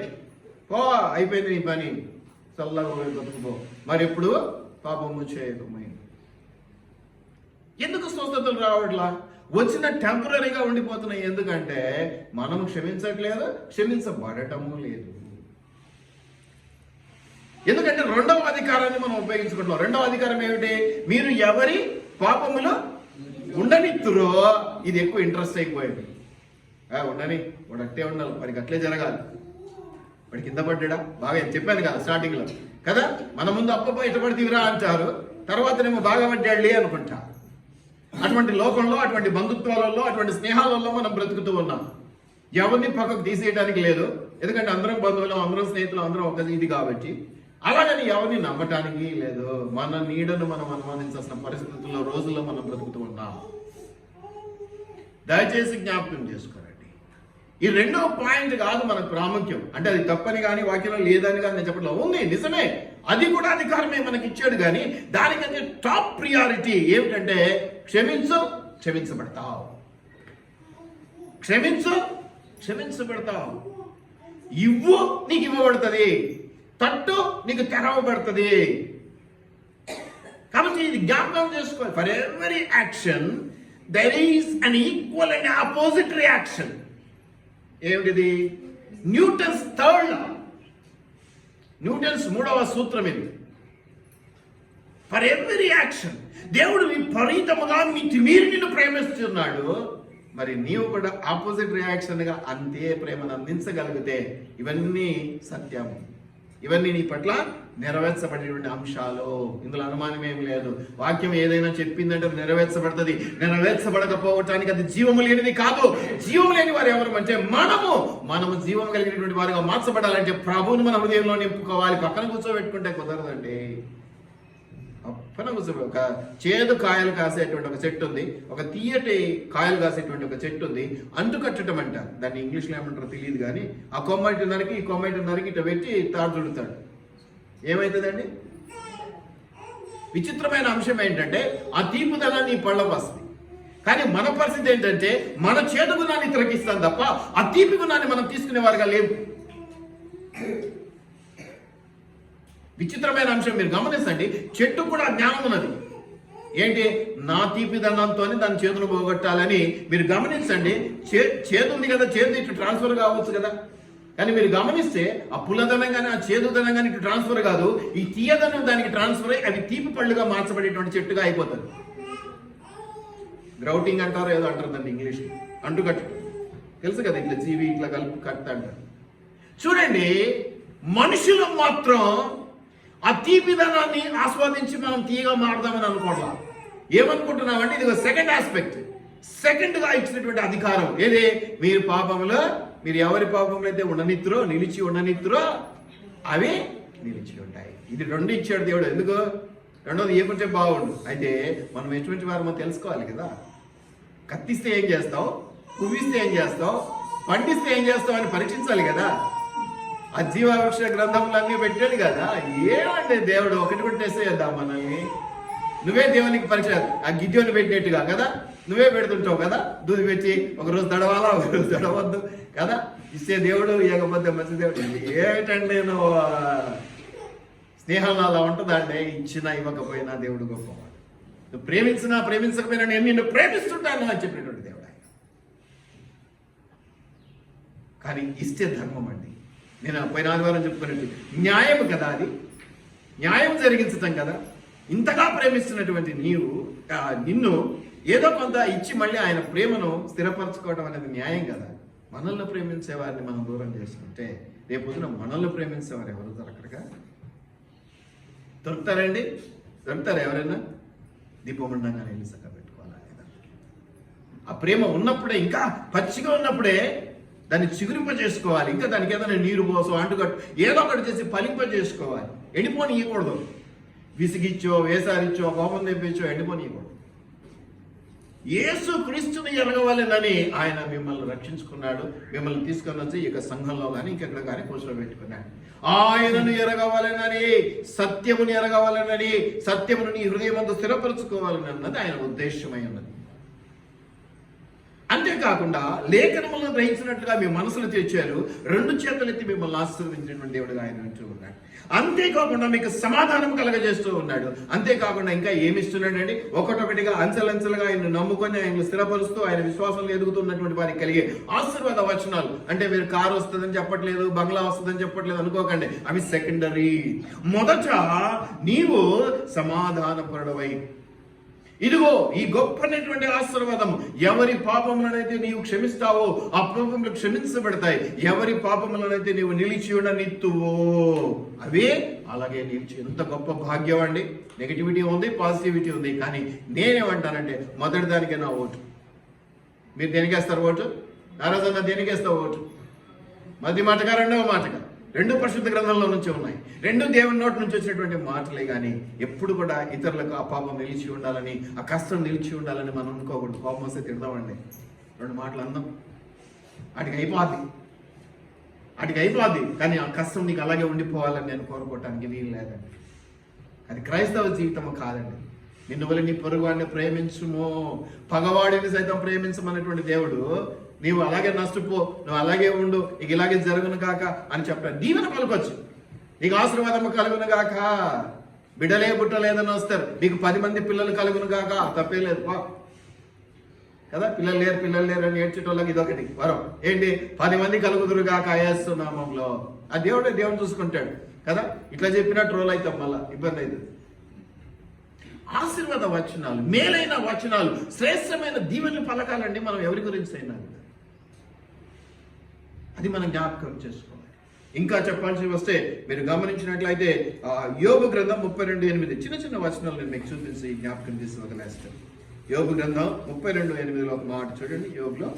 పో అయిపోయింది నీ పని, చల్లగా బతుకుపో, మరి ఎప్పుడు పాపము చేయకపోయింది. ఎందుకు స్వస్థతలు రావట్లా? వచ్చిన టెంపరీగా ఉండిపోతున్నాయి. ఎందుకంటే మనం క్షమించట్లేదు, క్షమించబడటము లేదు. ఎందుకంటే రెండవ అధికారాన్ని మనం ఉపయోగించుకుంటున్నాం. రెండవ అధికారం ఏమిటి? మీరు ఎవరి పాపములో ఉండనిత్తురో. ఇది ఎక్కువ ఇంట్రెస్ట్ అయిపోయింది. ఉండని, వాడు అట్టే ఉండాలి, వాడికి అట్లే జరగాలి, వాడి కింద పడ్డా బాగా చెప్పాను కదా స్టార్టింగ్ లో కదా, మన ముందు అప్ప ఇష్టపడితేవిరా అంటారు, తర్వాతనేమో బాగా పడ్డాడులే అనుకుంటా. అటువంటి లోకంలో, అటువంటి బంధుత్వాలలో, అటువంటి స్నేహాలలో మనం బ్రతుకుతూ ఉన్నాం. ఎవరిని పక్కకు తీసేయడానికి లేదు, ఎందుకంటే అందరం బంధువులు, అందరం స్నేహితులు, అందరం ఒక ఇది కాబట్టి. అలాగని ఎవరిని నమ్మటానికి లేదు. మన నీడను మనం అనుమానించాల్సిన పరిస్థితుల్లో, రోజుల్లో మనం బ్రతుకుతూ ఉన్నాం. దయచేసి జ్ఞాపకం చేసుకోరండి. ఈ రెండో పాయింట్ కాదు మనకు ప్రాముఖ్యం. అంటే అది తప్పని కానీ, వాక్యంలో లేదని కానీ నేను చెప్పట్లేదు, ఉంది, నిజమే, అది కూడా అధికారమే మనకి ఇచ్చాడు. కానీ దానికంటే టాప్ ప్రియారిటీ ఏమిటంటే క్షమించు, క్షమించబడతావు, క్షమించు, క్షమించబడతావు, ఇవ్వు, నీకు ఇవ్వబడుతుంది, తట్టు, నీకు తెరవబడుతుంది. కాబట్టి ఇది జ్ఞాపకం చేసుకోవాలి. For every action there is an equal and opposite reaction. ఏమిటిది? న్యూటన్స్ థర్డ్ లా, న్యూటన్స్ మూడవ సూత్రం ఇది. ఫర్ ఎవరీ యాక్షన్, దేవుడు విపరీతముగా మీరు నిన్ను ప్రేమిస్తున్నాడు, మరి నీవు కూడా ఆపోజిట్ రియాక్షన్గా అంతే ప్రేమను అందించగలిగితే ఇవన్నీ సత్యం, ఇవన్నీ నీ పట్ల నెరవేర్చబడినటువంటి అంశాలు. ఇందులో అనుమానం ఏమి లేదు. వాక్యం ఏదైనా చెప్పిందంటే అది నెరవేర్చబడుతుంది. నెరవేర్చబడకపోవటానికి అది జీవము లేనిది కాదు. జీవము లేని వారు ఎవరు అంటే మనము జీవం కలిగినటువంటి వారుగా మార్చబడాలంటే ప్రభువుని మన హృదయంలో నింపుకోవాలి. పక్కన కూర్చోబెట్టుకుంటే కుదరదండి. ఒక చేదు కాయలు కాసేటువంటి ఒక చెట్టు ఉంది, ఒక తీయటి కాయలు కాసేటువంటి ఒక చెట్టు ఉంది. అంటు కట్టడం అంటారు దాన్ని, ఇంగ్లీష్లో ఏమంటారో తెలియదు. కానీ ఆ కొమ్మటి నరికి ఈ కొమ్మటి నరికి ఇట్లా పెట్టి తాడు చుడతాడు. ఏమవుతుందండి? విచిత్రమైన అంశం ఏంటంటే ఆ తీపుదల నీ పళ్ళకు వస్తుంది. కానీ మన పరిస్థితి ఏంటంటే మన చేదు గుణాన్ని తిరగిస్తాం తప్ప ఆ తీపి గుణాన్ని మనం తీసుకునేవారుగా లేవు. విచిత్రమైన అంశం మీరు గమనించండి, చెట్టు కూడా జ్ఞానం ఉన్నది. ఏంటి? నా తీపి దండంతో దాని చేతులు పోగొట్టాలని మీరు గమనించండి. చేదు ఉంది కదా, చేదు ఇటు ట్రాన్స్ఫర్ కావచ్చు కదా. కానీ మీరు గమనిస్తే ఆ పుల్లదనం కానీ ఆ చేదుదనం కానీ ఇటు ట్రాన్స్ఫర్ కాదు, ఈ తీయదనం దానికి ట్రాన్స్ఫర్ అయ్యి అవి తీపి పళ్ళుగా మార్చబడేటువంటి చెట్టుగా అయిపోతుంది. గ్రౌటింగ్ అంటారు, ఏదో అంటారు దాన్ని ఇంగ్లీష్, అంటుకట్టు తెలుసు కదా, ఇట్లా జీవి ఇట్లా కలిపి కట్ట అంటారు. చూడండి, మనుషులు మాత్రం ఆ తీపిదనాన్ని ఆస్వాదించి మనం తీయగా మారదామని అనుకోవట్లా. ఏమనుకుంటున్నామంటే ఇది సెకండ్ ఆస్పెక్ట్, సెకండ్గా ఇచ్చినటువంటి అధికారం. ఏది? మీరు పాపంలో, మీరు ఎవరి పాపంలో అయితే ఉండనిత్తురో, నిలిచి ఉండనిత్తురో అవి నిలిచి ఉంటాయి. ఇది రెండు ఇచ్చాడు దేవుడు. ఎందుకు? రెండోది ఏమంటే బాగుండు. అయితే మనం ఎటువంటి వారు మనం తెలుసుకోవాలి కదా. కత్తిస్తే ఏం చేస్తావు, పువ్విస్తే ఏం చేస్తావు, పండిస్తే ఏం చేస్తావు అని పరీక్షించాలి కదా. ఆ జీవావృక్ష గ్రంథములన్నీ పెట్టాడు కదా. ఏమంటే దేవుడు ఒకటి కూడా టెస్ట్ చేద్దాం మనల్ని. నువ్వే దేవునికి పరీక్ష, ఆ గిద్యోని పెట్టినట్టుగా కదా, నువ్వే పెడుతుంటావు కదా. దూది పెట్టి ఒకరోజు తడవాలా, ఒకరోజు తడవద్దు కదా. ఇస్తే దేవుడు, ఇవ్వకపోతే మంచి దేవుడు. ఏమిటండి నువ్వు స్నేహంలో అలా ఉంటుందా అంటే, ఇచ్చినా ఇవ్వకపోయినా దేవుడు గొప్పవాడు. నువ్వు ప్రేమించినా ప్రేమించకపోయినా నేను నిన్ను ప్రేమిస్తుంటాను అని చెప్పినటువంటి దేవుడు. కానీ ఇస్తే ధర్మం అండి. నేను పోయిన ఆదివారం చెప్పుకున్నట్టు న్యాయం కదా, అది న్యాయం జరిగించటం కదా. ఇంతగా ప్రేమిస్తున్నటువంటి నిన్ను ఏదో కొంత ఇచ్చి మళ్ళీ ఆయన ప్రేమను స్థిరపరచుకోవడం అనేది న్యాయం కదా. మనల్ని ప్రేమించే వారిని మనం దూరం చేసుకుంటే రేపొద్దున మనల్ని ప్రేమించేవారు ఎవరు దొరకరుగా. దొరుకుతారండి? దొరుకుతారు ఎవరైనా? దీపం ఉండగానే నిలుసగా పెట్టుకోవాలి. ఆ ప్రేమ ఉన్నప్పుడే, ఇంకా పచ్చిగా ఉన్నప్పుడే దాన్ని చిగురింప చేసుకోవాలి. ఇంకా దానికి ఏదైనా నీరు పోసో, అంటుకట్టు ఏదో ఒకటి చేసి ఫలింప చేసుకోవాలి. ఎండిపోని ఇవ్వకూడదు. విసిగిచ్చో, వేసారిచ్చో, కోపం తెప్పించో ఎండిపోని ఇవ్వకూడదు. యేసు క్రీస్తుని ఎరగవాలని ఆయన మిమ్మల్ని రక్షించుకున్నాడు. మిమ్మల్ని తీసుకొని వచ్చి ఇక సంఘంలో కానీ ఇంకెక్కడ కానీ కూర్చోబెట్టుకున్నాడు. ఆయనను ఎరగవాలనని, సత్యముని ఎరగవాలనని, సత్యమును నీ హృదయం అంతా స్థిరపరచుకోవాలని అన్నది ఆయన ఉద్దేశమై ఉన్నది. అంతేకాకుండా లేఖనములను గ్రహించినట్లుగా మీ మనసులు తెచ్చారు, రెండు చేతులెత్తి మిమ్మల్ని ఆశీర్వదించినటువంటి దేవుడుగా ఆయన ఉంటూ ఉన్నాడు. అంతేకాకుండా మీకు సమాధానం కలగజేస్తూ ఉన్నాడు. అంతేకాకుండా ఇంకా ఏమిస్తున్నాడండి? ఒకటొకటిగా అంచెలంచెలుగా ఆయన నమ్ముకొని ఆయన స్థిరపరుస్తూ ఆయన విశ్వాసంలో ఎదుగుతున్నటువంటి వారికి కలిగే ఆశీర్వాద వచనాలు. అంటే మీరు కారు వస్తుందని చెప్పట్లేదు, బంగ్లా వస్తుందని చెప్పట్లేదు అనుకోకండి, అవి సెకండరీ. మొదట నీవు సమాధానపరుడవై, ఇదిగో ఈ గొప్పనటువంటి ఆశీర్వాదము, ఎవరి పాపములనైతే నీవు క్షమిస్తావో ఆ పాపములు క్షమించబడతాయి. ఎవరి పాపములనైతే నీవు నిలిచి ఉండనిత్తువో అవే అలాగే నిలిచి. ఎంత గొప్ప భాగ్యం అండి. నెగిటివిటీ ఉంది, పాజిటివిటీ ఉంది. కానీ నేనేమంటానంటే మొదటి దానికే నా ఓటు. మీరు దేనికేస్తారు ఓటు? నారాజన్న దేనికేస్తావు ఓటు? మధ్య మాటగా రెండవ మాటగా, రెండు పరిశుద్ధ గ్రంథంలో నుంచి ఉన్నాయి. రెండు దేవుని నోటి నుంచి వచ్చినటువంటి మాటలే. కానీ ఎప్పుడు కూడా ఇతరులకు ఆ పాపం నిలిచి ఉండాలని, ఆ కష్టం నిలిచి ఉండాలని మనం అనుకోకూడదు. కోపం వస్తే తిడదామండి, రెండు మాటలు అందం, వాటికి అయిపోద్ది. కానీ ఆ కష్టం నీకు అలాగే ఉండిపోవాలని నేను కోరుకోవటానికి వీలు లేదండి. అది క్రైస్తవ జీవితము కాదండి. నిన్ను వల్ల నీ పొరుగువాడిని ప్రేమించుము, పగవాడిని సైతం ప్రేమించమనేటువంటి దేవుడు నీవు అలాగే నష్టపో, నువ్వు అలాగే ఉండు, నీకు ఇలాగే జరుగును కాక అని చెప్పాడు. దీవెన పలుకొచ్చు, నీకు ఆశీర్వాదము కలుగును గాక. బిడ్డలే బుట్టలేదని వస్తారు, నీకు 10 మంది పిల్లలు కలుగును గాక, తప్పేలేదు కదా. పిల్లలు లేరు అని ఏడ్చేటోళ్ళకి ఇదొకటి వరం. ఏంటి? 10 మంది కలుగుదురు గాక యేసు నామములో. ఆ దేవుడు చూసుకుంటాడు కదా. ఇట్లా చెప్పినా ట్రోల్ అవుతాం, మళ్ళా ఇబ్బంది అవుతుంది. ఆశీర్వాద వచనాలు, మేలైన వచనాలు, శ్రేష్టమైన దీవెనలు పలకాలండి మనం ఎవరి గురించి అయినా. అది మనం జ్ఞాపకం చేసుకోవాలి. ఇంకా చెప్పాల్సి వస్తే మీరు గమనించినట్లయితే యోబు గ్రంథం 32:8 చిన్న చిన్న వచనాలు నేను మీకు చూపించి జ్ఞాపకం చేసి వదిలేస్తాను. యోబు గ్రంథం 32:8 ఒక మాట చూడండి. యోబులో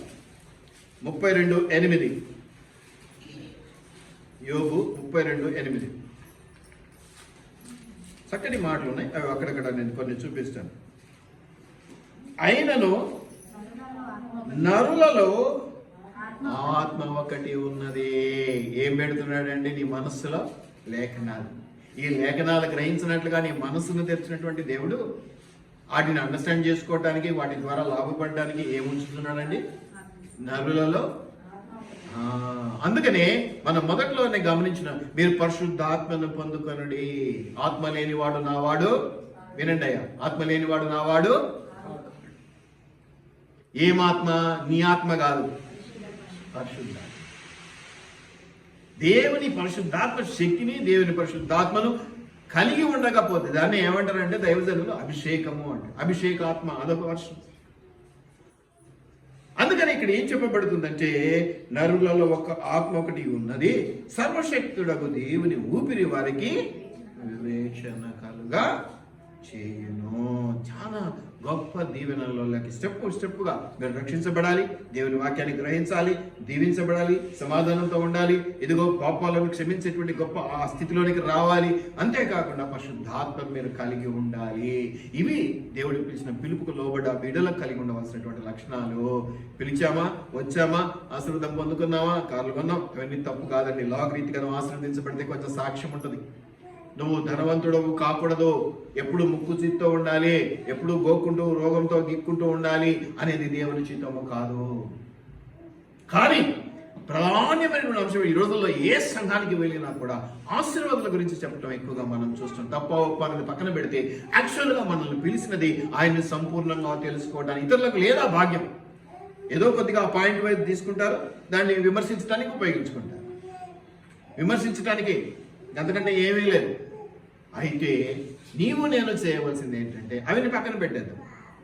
32:8, యోబు 32:8 చక్కటి మాటలు ఉన్నాయి. అవి అక్కడక్కడ నేను కొన్ని చూపిస్తాను. అయినను నరులలో ఆత్మ ఒకటి ఉన్నది. ఏం పెడుతున్నాడండి నీ మనస్సులో? లేఖనాలు. ఈ లేఖనాలు గ్రహించినట్లుగా నీ మనస్సును తెరిచినటువంటి దేవుడు వాటిని అండర్స్టాండ్ చేసుకోవడానికి, వాటి ద్వారా లాభపడడానికి ఏముంచుతున్నాడండి? నరులలో. అందుకనే మనం మొదట్లోనే గమనించిన, మీరు పరిశుద్ధాత్మను పొందుకొనుడి. ఆత్మ లేనివాడు నావాడు, వినండి అయ్యా, ఆత్మ లేనివాడు నావాడు. ఏమాత్మ? నీ ఆత్మ కాదు, పరిశుద్ధ దేవుని పరిశుద్ధాత్మ శక్తిని, దేవుని పరిశుద్ధాత్మను కలిగి ఉండకపోతే దాన్ని ఏమంటారంటే దైవజనులు అభిషేకము అంటే. అభిషేకాత్మ అదొక వర్షం. అందుకని ఇక్కడ ఏం చెప్పబడుతుందంటే, నరులలో ఒక ఆత్మ ఒకటి ఉన్నది, సర్వశక్తుడకు దేవుని ఊపిరి వారికి వివేచన కలుగా చేయును. చాలా గొప్ప దీవెనలలోకి స్టెప్పుగా మీరు రక్షించబడాలి, దేవుని వాక్యాన్ని గ్రహించాలి, దీవించబడాలి, సమాధానంతో ఉండాలి, ఇదిగో పాపాలను క్షమించేటువంటి గొప్ప ఆ స్థితిలోనికి రావాలి. అంతేకాకుండా పరిశుద్ధాత్మ మీరు కలిగి ఉండాలి. ఇవి దేవుడు పిలిచిన పిలుపుకు లోబడ్డ బిడ్డలకు కలిగి ఉండవలసినటువంటి లక్షణాలు. పిలిచామా, వచ్చామా, ఆశీర్వాదం పొందుకున్నామా, కార్లు కొన్నాం, ఇవన్నీ తప్పు కాదండి. లాగ్ రీతిగా ఆశీర్వదించబడితే కొంచెం సాక్ష్యం ఉంటుంది. నువ్వు ధనవంతుడవు కాకూడదు, ఎప్పుడు ముక్కు చిత్తో ఉండాలి, ఎప్పుడు గోక్కుంటూ రోగంతో గిక్కుంటూ ఉండాలి అనేది దేవుని చిత్తము కాదు. కానీ ప్రాధాన్యమైన అంశం ఈ రోజుల్లో ఏ సంఘానికి వెళ్ళినా కూడా ఆశీర్వాదాల గురించి చెప్పడం ఎక్కువగా మనం చూస్తాం. తప్ప ఒప్ప అనేది పక్కన పెడితే యాక్చువల్గా మనల్ని పిలిచినది ఆయన్ని సంపూర్ణంగా తెలుసుకోవడానికి. ఇతరులకు లేదా భాగ్యం, ఏదో కొద్దిగా పాయింట్ వైజ్ తీసుకుంటారు, దాన్ని విమర్శించడానికి ఉపయోగించుకుంటారు. విమర్శించడానికి అంతకంటే ఏమీ లేదు. అయితే నీవు నేను చేయవలసింది ఏంటంటే, అవిని పక్కన పెట్టేద్దాం,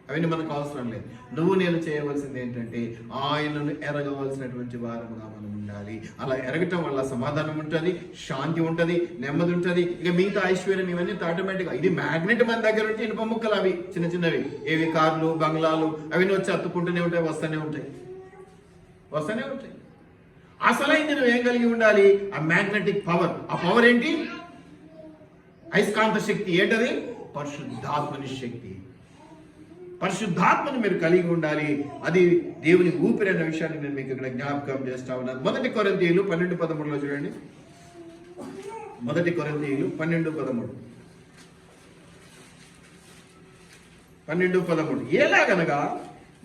అవన్నీ మనకు అవసరం లేదు. నువ్వు నేను చేయవలసింది ఏంటంటే, ఆయనను ఎరగవలసినటువంటి వారముగా మనం ఉండాలి. అలా ఎరగటం వల్ల సమాధానం ఉంటుంది, శాంతి ఉంటుంది, నెమ్మది ఉంటుంది. ఇక మిగతా ఐశ్వర్యం ఇవన్నీ ఆటోమేటిక్గా, ఇది మ్యాగ్నెట్ మన దగ్గర ఉంటే ఇనుప ముక్కలు అవి చిన్న చిన్నవి, ఏవి కార్లు బంగ్లాలు అవన్నీ వచ్చి అత్తుకుంటూనే ఉంటాయి, వస్తూనే ఉంటాయి. అసలైంది నువ్వు ఏం కలిగి ఉండాలి? ఆ మ్యాగ్నెటిక్ పవర్. ఆ పవర్ ఏంటి? అయస్కాంత శక్తి. ఏంటది? పరిశుద్ధాత్మని శక్తి. పరిశుద్ధాత్మని మీరు కలిగి ఉండాలి. అది దేవుని ఊపిరి అన్న విషయాన్ని నేను మీకు ఇక్కడ జ్ఞాపకం చేస్తా ఉన్నాను. 1 కొరింథీయులు 12:13 చూడండి. 1 కొరింథీయులు 12:13 ఎలాగనగా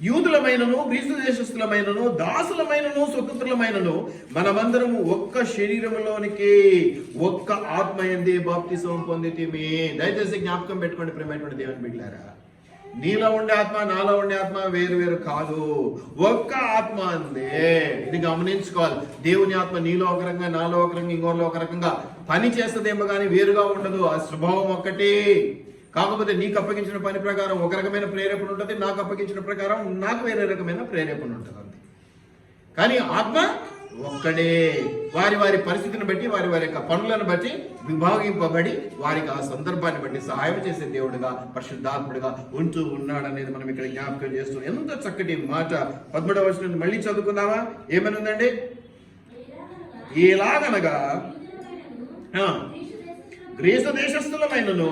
యూదులమైనను, గ్రీసు దేశస్థులమైనను, దాసులమైనను, స్వతంత్రులమైనను మనమందరము ఒక్క శరీరములోనికి ఒక్క ఆత్మ యందే బాప్తిసం పొందితిమి. దయచేసి జ్ఞాపకం పెట్టుకోండి ప్రియమైనటువంటి దేవుని బిడ్డలారా, నీలో ఉండే ఆత్మ, నాలో ఉండే ఆత్మ వేరు వేరు కాదు, ఒక్క ఆత్మ అందే. ఇది గమనించుకోవాలి. దేవుని ఆత్మ నీలో ఒక రకంగా, నాలో ఒక రకంగా, ఇంకోలో ఒక రకంగా పని చేస్తుందేమో కానీ వేరుగా ఉండదు. ఆ స్వభావం ఒక్కటి. కాకపోతే నీకు అప్పగించిన పని ప్రకారం ఒక రకమైన ప్రేరేపణ ఉంటుంది, నాకు అప్పగించిన ప్రకారం నాకు వేరే రకమైన ప్రేరేపణ ఉంటుంది అంతే. కానీ ఆత్మ ఒక్కడే. వారి వారి పరిస్థితిని బట్టి, వారి వారి యొక్క పనులను బట్టి విభాగింపబడి వారికి ఆ సందర్భాన్ని బట్టి సహాయం చేసే దేవుడుగా, పరిశుద్ధాత్ముడిగా ఉంటూ ఉన్నాడనేది మనం ఇక్కడ జ్ఞాపకం చేస్తున్నాం. ఎంత చక్కటి మాట. 13వ వచనం మళ్ళీ చదువుకుందామా? ఏమని ఉందండి? ఎలాగనగా గ్రీసు దేశస్థులమైనను,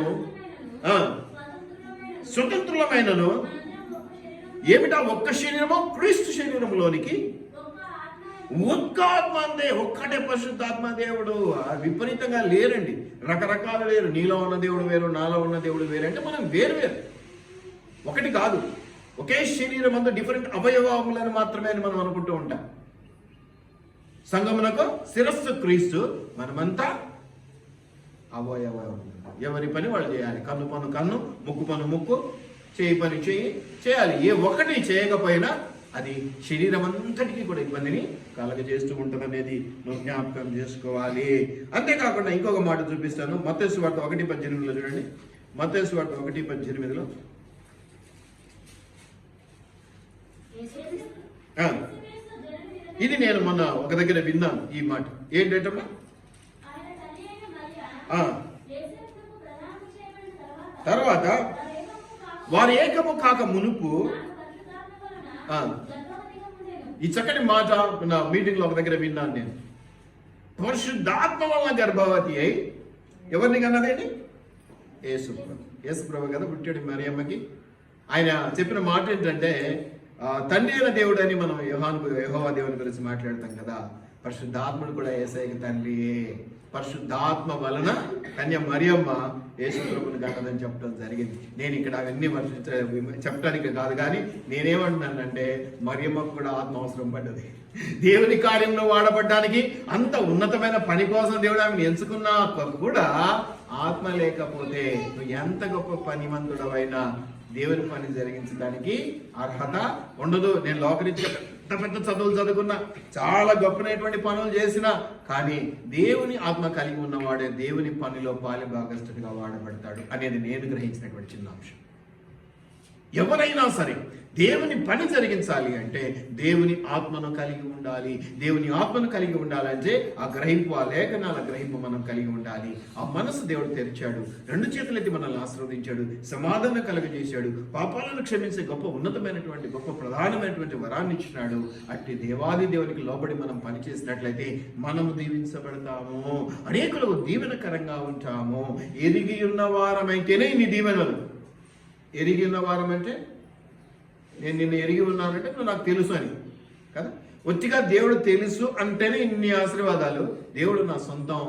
స్వతంత్రులమైనను ఏమిటా ఒక్క శరీరము, క్రీస్తు శరీరములోనికి ఒక్క ఆత్మ అందే. ఒక్కటే పరిశుద్ధాత్మ దేవుడు. విపరీతంగా లేరండి, రకరకాలు లేరు. నీలో ఉన్న దేవుడు వేరు, నాలో ఉన్న దేవుడు వేరు. అంటే మనం వేరు వేరు, ఒకటి కాదు. ఒకే శరీరం అందు డిఫరెంట్ అవయవములను మాత్రమే మనం అనుకుంటూ ఉంటాం. సంగమునకు శిరస్సు క్రీస్తు, మనమంతా అవయవం. ఎవరి పని వాళ్ళు చేయాలి. కన్ను పను కన్ను, ముక్కు పను ముక్కు, చేయి పని చేయాలి. ఏ ఒక్కటి చేయకపోయినా అది శరీరం అంతటికీ కూడా ఇబ్బందిని కలగజేస్తూ ఉంటుంది అనేది నువ్వు జ్ఞాపకం చేసుకోవాలి. అంతేకాకుండా ఇంకొక మాట చూపిస్తాను. మత్తయి సువార్త 1:18 చూడండి. మత్తయి సువార్త 1:18 ఇది నేను మొన్న ఒక దగ్గర విన్నాను ఈ మాట. ఏంటంటమ్మా? తర్వాత వారు ఏకము కాక మునుపు, ఈ చక్కటి మాట నా మీటింగ్ లో ఒక దగ్గర విన్నాను నేను. పరిశుద్ధాత్మ వల్ల గర్భవతి అయి ఎవరిని కన్నదేంటి? యేసుప్రభు కదా పుట్టాడు మరియమ్మకి. ఆయన చెప్పిన మాట ఏంటంటే, తండ్రి అయిన దేవుడు అని మనం యెహోవా దేవుని గురించి మాట్లాడతాం కదా. పరిశుద్ధాత్ముడు కూడా యేసయ్యకి తండ్రి. పరిశుద్ధాత్మ వలన కన్య మరియమ్మ యేసు ప్రభుని కన్నదని చెప్పడం జరిగింది. నేను ఇక్కడ అవన్నీ చెప్పడానికి కాదు, కానీ నేనేమంటున్నానంటే మరియమ్మకు కూడా ఆత్మ అవసరం పడ్డది. దేవుని కార్యంలో వాడబడ్డానికి అంత ఉన్నతమైన పని కోసం దేవుడు ఆమెను ఎంచుకున్నా కూడా ఆత్మ లేకపోతే నువ్వు ఎంత గొప్ప పనిమంతుడవైనా దేవుని పని జరిగించడానికి అర్హత ఉండదు. నేను లోకరీత్యా పెద్ద పెద్ద చదువులు చదువుకున్నా, చాలా గొప్పనటువంటి పనులు చేసినా, కానీ దేవుని ఆత్మ కలిగి ఉన్నవాడే దేవుని పనిలో పాలి భాగస్తుడిగా వాడబడతాడు అనేది నేను గ్రహించినటువంటి చిన్న అంశం. ఎవరైనా సరే దేవుని పని జరిగించాలి అంటే దేవుని ఆత్మను కలిగి ఉండాలి. దేవుని ఆత్మను కలిగి ఉండాలంటే ఆ గ్రహింపు, ఆ లేఖనాల గ్రహింపు మనం కలిగి ఉండాలి. ఆ మనసు దేవుడు తెరిచాడు, 2 చేతులెత్తి మనల్ని ఆశీర్వదించాడు, సమాధానం కలుగజేశాడు, పాపాలను క్షమించే గొప్ప ఉన్నతమైనటువంటి గొప్ప ప్రధానమైనటువంటి వరాన్ని ఇచ్చినాడు. అట్టి దేవాది దేవునికి లోబడి మనం పనిచేసినట్లయితే మనము దీవించబడతాము, అనేకులకు దీవెనకరంగా ఉంటాము. ఎరిగి ఉన్న వారమైతేనే ఇన్ని దీవెనలు. ఎరిగి ఉన్న వారం అంటే నేను నిన్ను ఎరిగి ఉన్నానంటే నువ్వు నాకు తెలుసు అని కదా. ఒత్తిగా దేవుడు తెలుసు అంటేనే ఇన్ని ఆశీర్వాదాలు. దేవుడు నా సొంతం,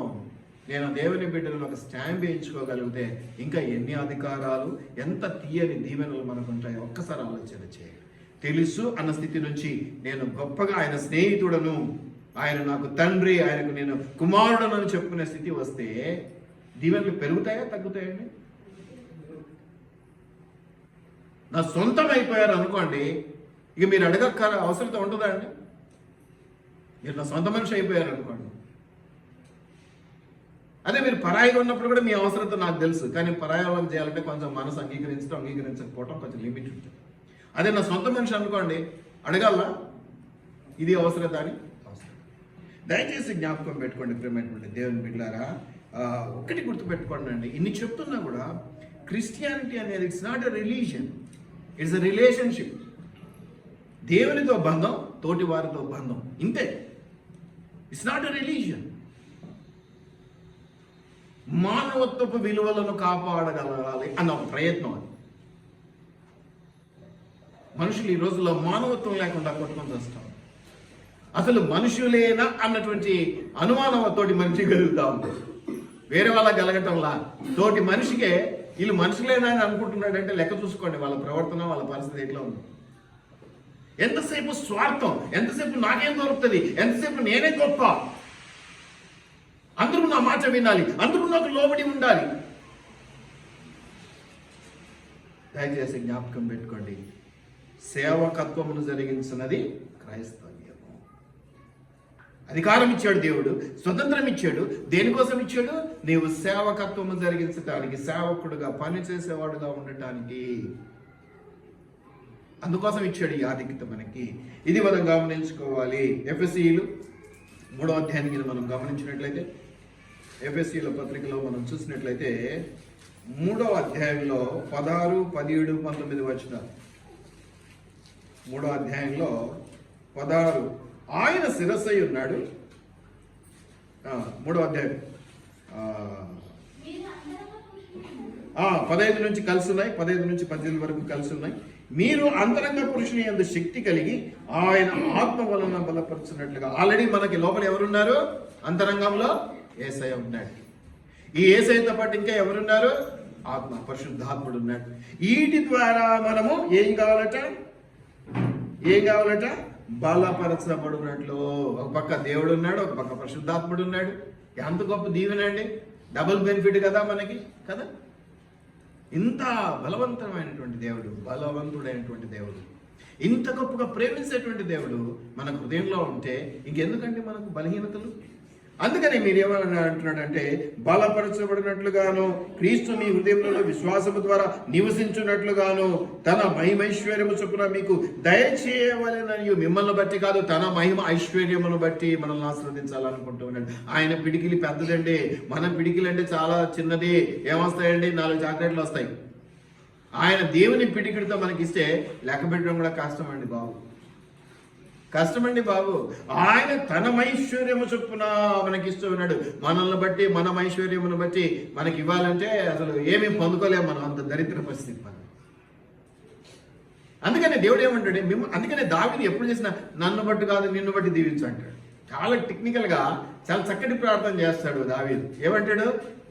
నేను దేవుని బిడ్డలను ఒక స్టాంప్ వేయించుకోగలిగితే ఇంకా ఎన్ని అధికారాలు, ఎంత తీయని దీవెనలు మనకు ఉంటాయో ఒక్కసారి ఆలోచన చేయండి. తెలుసు అన్న స్థితి నుంచి నేను గొప్పగా ఆయన స్నేహితుడను, ఆయన నాకు తండ్రి, ఆయనకు నేను కుమారుడను చెప్పుకునే స్థితి వస్తే దీవెనలు పెరుగుతాయా తగ్గుతాయండి? నా సొంతం అయిపోయారు అనుకోండి, ఇక మీరు అడగక్క అవసరత ఉంటుందా అండి? మీరు నా సొంత మనిషి అయిపోయారు అనుకోండి. అదే మీరు పరాయిగా ఉన్నప్పుడు కూడా మీ అవసరత నాకు తెలుసు, కానీ పరాయాలను చేయాలంటే కొంచెం మనసు అంగీకరించకపోవటం కొంచెం లిమిట్ ఉంటుంది. అదే నా సొంత మనిషి అనుకోండి, అడగాల ఇది అవసరత అని అవసరం. దయచేసి జ్ఞాపకం పెట్టుకోండి ప్రేమైనటువంటి దేవుని బిడ్డలారా. ఒక్కటి గుర్తుపెట్టుకోండి అండి, ఇన్ని చెప్తున్నా కూడా క్రిస్టియానిటీ అనేది it's not a religion, it's a relationship. దేవునితో బంధం, తోటి వారితో బంధం, ఇంతే. It's not a religion. మానవత్వపు విలువలను కాపాడగలగాలి అన్న ఒక ప్రయత్నం అది. మనుషులు ఈ రోజుల్లో మానవత్వం లేకుండా కొట్టుకొని వస్తాం. అసలు మనుషులేనా అన్నటువంటి అనుమానంతోటి మనిషి కలుగుతా ఉంటుంది. వేరే వాళ్ళ కలగటంలా తోటి మనిషికే వీళ్ళు మనుషులేనా అని అనుకుంటున్నాడంటే లెక్క చూసుకోండి, వాళ్ళ ప్రవర్తన, వాళ్ళ పరిస్థితి ఎట్లా ఉంది. ఎంతసేపు స్వార్థం, ఎంతసేపు నాకేం దొరుకుతుంది, ఎంతసేపు నేనే గొప్ప, అందరూ నా మాట వినాలి, అందరూ నాకు లోబడి ఉండాలి. దయచేసి జ్ఞాపకం పెట్టుకోండి, సేవకత్వమును జరిగించినది క్రైస్తవ్యము. అధికారం ఇచ్చాడు దేవుడు, స్వతంత్రం ఇచ్చాడు. దేనికోసం ఇచ్చాడు? నీవు సేవకత్వము జరిగించడానికి, సేవకుడుగా పనిచేసేవాడుగా ఉండటానికి. అందుకోసం ఇచ్చాడు ఈ ఆధిక్యత మనకి. ఇది మనం గమనించుకోవాలి. ఎఫెసీయులు 3వ అధ్యాయానికి మనం గమనించినట్లయితే, ఎఫెసీయుల పత్రికలో మనం చూసినట్లయితే 3వ అధ్యాయంలో 16, 17, 19 వచనాలు. 3వ అధ్యాయంలో 16 ఆయన శిరస్సై ఉన్నాడు. 3వ అధ్యాయం 15 నుంచి కలిసి ఉన్నాయి, 15 నుంచి 18 వరకు కలిసి ఉన్నాయి. మీరు అంతరంగ పురుషుని యందు శక్తి కలిగి ఆయన ఆత్మ వలన బలపరుచున్నట్లుగా. ఆల్రెడీ మనకి లోపల ఎవరున్నారు? అంతరంగంలో యేసయ్య ఉన్నాడు. ఈ యేసయ్యతో పాటు ఇంకా ఎవరున్నారు? ఆత్మ, పరిశుద్ధాత్ముడు ఉన్నాడు. వీటి ద్వారా మనము ఏం కావాలట? బలపరచబడినట్లు. ఒక పక్క దేవుడు ఉన్నాడు, ఒక పక్క పరిశుద్ధాత్ముడు ఉన్నాడు. ఎంత గొప్ప దీవెనండి, డబుల్ బెనిఫిట్ కదా మనకి కదా. ఇంత బలవంతమైనటువంటి దేవుడు, బలవంతుడైనటువంటి దేవుడు, ఇంత గొప్పగా ప్రేమించేటువంటి దేవుడు మన హృదయంలో ఉంటే ఇంకెందుకంటే మనకు బలహీనతలు? అందుకని మీరు ఏమన్నా అంటున్నాడంటే, బలపరచబడినట్లుగాను క్రీస్తు మీ హృదయంలో విశ్వాసము ద్వారా నివసించున్నట్లుగాను తన మహిమైశ్వర్యము చొప్పున మీకు దయచేయవలెనని, మిమ్మల్ని బట్టి కాదు, తన మహిమ ఐశ్వర్యమును బట్టి మనల్ని ఆశీర్వదించాలనుకుంటూ ఉన్నాడు. ఆయన పిడికిలి పెద్దదండి, మన పిడికిలు అంటే చాలా చిన్నది. ఏమొస్తాయండి? 4 చాక్లెట్లు వస్తాయి. ఆయన దేవుని పిడికిడితో మనకిస్తే లెక్క పెట్టడం కూడా కష్టమండి బాబు, కష్టమండి బాబు. ఆయన తన ఐశ్వర్యము చొప్పున మనకిస్తూ ఉన్నాడు. మనల్ని బట్టి, మన ఐశ్వర్యమును బట్టి మనకి ఇవ్వాలంటే అసలు ఏమీ పొందుకోలేము మనం, అంత దరిద్ర పరిస్థితి మనం. అందుకనే దేవుడు ఏమంటాడు? అందుకనే దావీదు ఎప్పుడు చేసినా నన్ను బట్టి కాదు నిన్ను బట్టి దీవించు అంటాడు. చాలా టెక్నికల్గా చాలా చక్కటి ప్రార్థన చేస్తాడు దావీదు. ఏమంటాడు?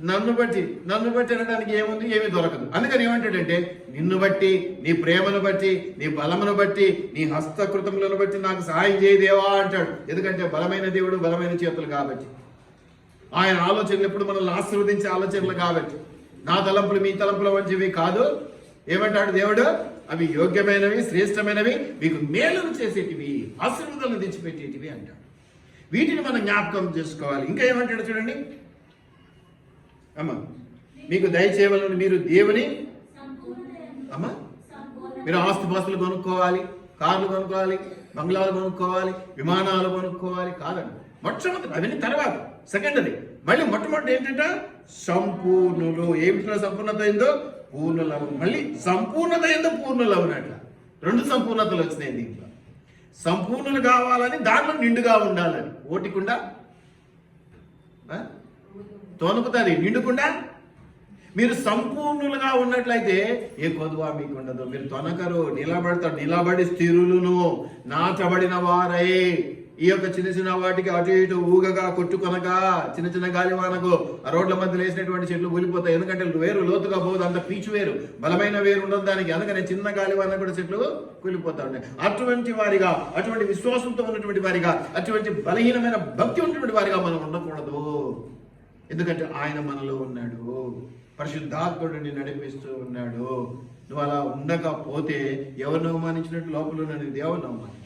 నన్ను బట్టి అనడానికి ఏముంది? ఏమీ దొరకదు. అందుకని ఏమంటాడంటే, నిన్ను బట్టి, నీ ప్రేమను బట్టి, నీ బలమును బట్టి, నీ హస్తకృతములను బట్టి నాకు సహాయం చేయదేవా అంటాడు. ఎందుకంటే బలమైన దేవుడు, బలమైన చేతులు కాబట్టి. ఆయన ఆలోచనలు ఎప్పుడు మనల్ని ఆశీర్వదించే ఆలోచనలు కాబట్టి. నా తలంపులు మీ తలంపుల వంటివి కాదు. ఏమంటాడు దేవుడు? అవి యోగ్యమైనవి, శ్రేష్టమైనవి, మీకు మేలును చేసేటివి, ఆశీర్వాదాలను తెచ్చిపెట్టేటివి అంటాడు. వీటిని మనం జ్ఞాపకం చేసుకోవాలి. ఇంకా ఏమంటాడు చూడండి, అమ్మా మీకు దయచేయవలని మీరు దేవుని అమ్మా మీరు ఆస్తిపాస్తులు కొనుక్కోవాలి, కార్లు కొనుక్కోవాలి, బంగ్లాలు కొనుక్కోవాలి, విమానాలు కొనుక్కోవాలి కాదండి. మొట్టమొదటి అవన్నీ తర్వాత, సెకండరీ. మళ్ళీ మొట్టమొదటి ఏంటంటే సంపూర్ణులు. ఏమిటో సంపూర్ణత అయిందో? పూర్ణులవు. మళ్ళీ సంపూర్ణత అయిందో పూర్ణులవు అట్లా 2 సంపూర్ణతలు వచ్చినాయి దీంట్లో. సంపూర్ణులు కావాలని, దాంట్లో నిండుగా ఉండాలని. ఓటికుండా తోనుకుతుంది, నిండుకుండా. మీరు సంపూర్ణులుగా ఉన్నట్లయితే ఏ కొదువా మీకు ఉండదు. మీరు తొనకరు, నిలబడి స్థిరులను, నాచబడిన వారై ఈ యొక్క చిన్న చిన్న వాటికి అటు ఇటు ఊగగా కొట్టుకొనగా, చిన్న చిన్న గాలివానకు ఆ రోడ్ల మధ్యలో వేసినటువంటి చెట్లు కూలిపోతాయి. ఎందుకంటే వేరు లోతుగా పోదు, అంత పీచు వేరు, బలమైన వేరు ఉండదు దానికి. అందుకని చిన్న గాలివాన కూడా చెట్లు కూలిపోతా ఉంటాయి. అటువంటి వారిగా, అటువంటి విశ్వాసంతో ఉన్నటువంటి వారిగా, అటువంటి బలహీనమైన భక్తి ఉన్నటువంటి వారిగా మనం ఉండకూడదు. ఎందుకంటే ఆయన మనలో ఉన్నాడు, పరిశుద్ధాత్ముడిని నడిపిస్తూ ఉన్నాడు. నువ్వు అలా ఉండకపోతే ఎవరిని అవమానించినట్టు లోపల ఉన్న దేవుని అవమానించినట్టు.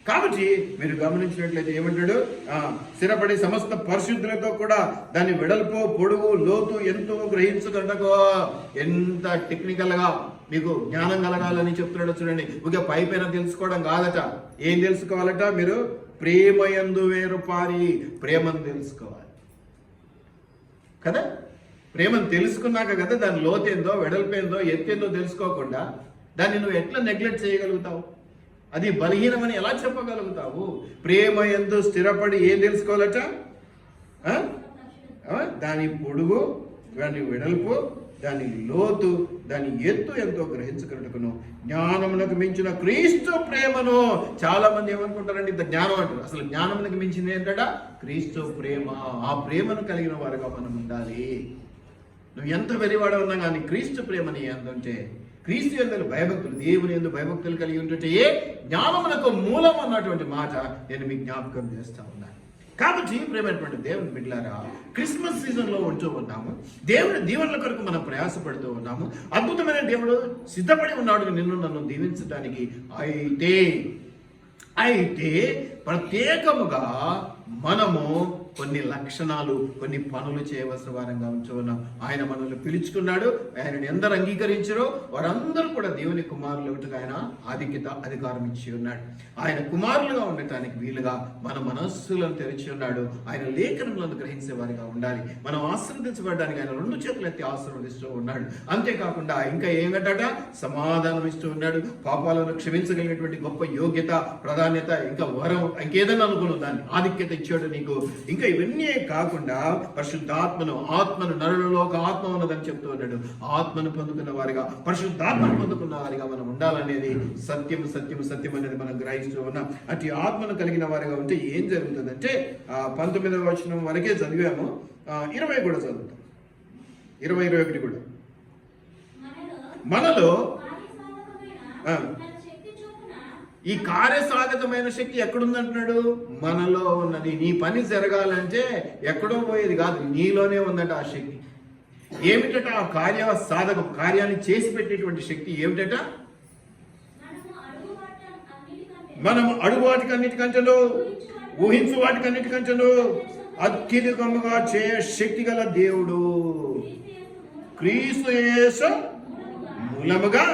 కాబట్టి మీరు గమనించినట్లయితే ఏమంటాడు? స్థిరపడి సమస్త పరిశుద్ధులతో కూడా దాని వెడల్పు, పొడుగు, లోతు ఎంతో గ్రహించుకుంటకో. ఎంత టెక్నికల్ గా మీకు జ్ఞానం కలగాలని చెప్తున్నాడు చూడండి. ఒక పైపైన తెలుసుకోవడం కాదట. ఏం తెలుసుకోవాలట? మీరు ప్రేమయందు వేరు పారి ప్రేమను తెలుసుకోవాలి కదా. ప్రేమను తెలుసుకున్నాక కదా దాని లోతేందో, వెడల్పేందో, ఎత్తేందో తెలుసుకోకుండా దాన్ని నువ్వు ఎట్లా నెగ్లెక్ట్ చేయగలుగుతావు? అది బలహీనమని ఎలా చెప్పగలుగుతావు? ప్రేమ ఎందు స్థిరపడి ఏం తెలుసుకోవాలట? దాని పొడుగు, దాని వెడల్పు, దాని లోతు, దాని ఎత్తు ఎంతో గ్రహించుకున్నట్టుకును జ్ఞానమునకు మించిన క్రీస్తు ప్రేమను. చాలా మంది ఏమనుకుంటారండి, ఇంత జ్ఞానం అంటారు. అసలు జ్ఞానమునకు మించింది ఏంటట? క్రీస్తు ప్రేమ. ఆ ప్రేమను కలిగిన వారుగా మనం ఉండాలి. నువ్వు ఎంత వెలివాడ ఉన్నా కానీ క్రీస్తు ప్రేమని ఎందుంటే, క్రీస్తు యందు భయభక్తులు, దేవుని యందు భయభక్తులు కలిగి ఉంటుంటే జ్ఞానమునకు మూలం అన్నటువంటి మాట నేను మీకు జ్ఞాపకం చేస్తా ఉన్నాను. కాబట్టి ప్రేమైనటువంటి దేవుని బిడ్డలారా, క్రిస్మస్ సీజన్లో ఉంటూ ఉన్నాము. దేవుని దీవెనల కొరకు మనం ప్రయాసపడుతూ ఉన్నాము. అద్భుతమైన దేవుడు సిద్ధపడి ఉన్నాడు నిన్ను నన్ను దీవించడానికి. అయితే ప్రత్యేకముగా మనము కొన్ని లక్షణాలు, కొన్ని పనులు చేయవలసిన వారంగా ఉంచున్నాం. ఆయన మనల్ని పిలుచుకున్నాడు. ఆయనను ఎందరు అంగీకరించారో వారందరూ కూడా దేవుని కుమారులుగా ఆయన అధికారం ఇచ్చి ఉన్నాడు. ఆయన కుమారులుగా ఉండటానికి వీలుగా మన మనస్సులను తెరిచి ఉన్నాడు. ఆయన లేఖనములను గ్రహించే వారిగా ఉండాలి. మనం ఆశీర్వదించబడడానికి ఆయన 2 చేతులు ఎత్తి ఆశీర్వదిస్తూ ఉన్నాడు. అంతేకాకుండా ఇంకా ఏమంటాడ? సమాధానం ఇస్తూ ఉన్నాడు. పాపాలను క్షమించగలిగినటువంటి గొప్ప యోగ్యత, ప్రాధాన్యత, ఇంకా వరం, ఇంకేదైనా అనుకున్నాం దాన్ని ఆధిక్యత ఇచ్చాడు నీకు. ఇంకా ఇవన్నీ కాకుండా పరిశుద్ధాత్మను, ఆత్మను, నరులలో ఒక ఆత్మ ఉన్నదని చెప్తూ ఉన్నాడు. ఆత్మను పొందుకున్న వారిగా, పరిశుద్ధాత్మను పొందుకున్న వారిగా మనం ఉండాలనేది సత్యం అనేది మనం గ్రహిస్తూ ఉన్నాం. అటు ఆత్మను కలిగిన వారిగా ఉంటే ఏం జరుగుతుందంటే 19వ వచనం వరకే చదివాము. 20 కూడా చదువుతాం. 20-21 కూడా. మనలో ఈ కార్యసాధకమైన శక్తి ఎక్కడుందంటున్నాడు? మనలో ఉన్నది. నీ పని జరగాలంటే ఎక్కడో పోయేది కాదు, నీలోనే ఉందట ఆ శక్తి. ఏమిటట ఆ కార్యసాధకం? కార్యాన్ని చేసి పెట్టేటువంటి శక్తి ఏమిటట? మనం అడుగు వాటికన్నిటికంటలో, ఊహించు వాటికన్నిటికంటలో అత్యధికముగా చేయ శక్తి గల దేవుడు క్రీస్తు యేసు మూలముగా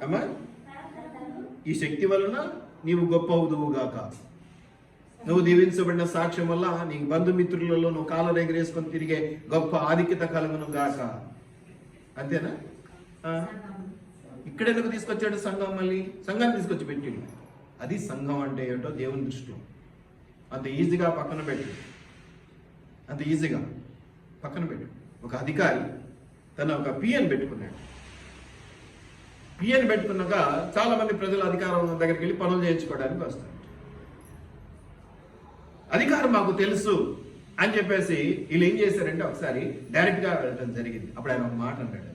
అమ్మా ఈ శక్తి వలన నీవు గొప్ప అవుదువుగాక. నువ్వు దీవించబడిన సాక్ష్యం వల్ల నీ బంధుమిత్రులలో నువ్వు కాళ్ళ ఎగరేసుకొని తిరిగే గొప్ప ఆధిక్యత కలుగును గాక. అంతేనా? ఇక్కడ ఎందుకు తీసుకొచ్చాడు సంఘం? మళ్ళీ సంఘాన్ని తీసుకొచ్చి పెట్టాడు. అది సంఘం అంటే ఏంటో దేవుని దృష్టిలో అంత ఈజీగా పక్కన పెట్టు. అంత ఈజీగా పక్కన పెట్టు. ఒక అధికారి తన ఒక పిఎన్ పెట్టుకున్నాడు. పిఎన్ పెట్టుకున్నాక చాలా మంది ప్రజలు అధికారం దగ్గరికి వెళ్ళి పనులు చేయించుకోవడానికి వస్తారు. అధికారం మాకు తెలుసు అని చెప్పేసి వీళ్ళు ఏం చేశారంటే ఒకసారి డైరెక్ట్గా వెళ్ళడం జరిగింది. అప్పుడు ఆయన ఒక మాట అన్నాడు,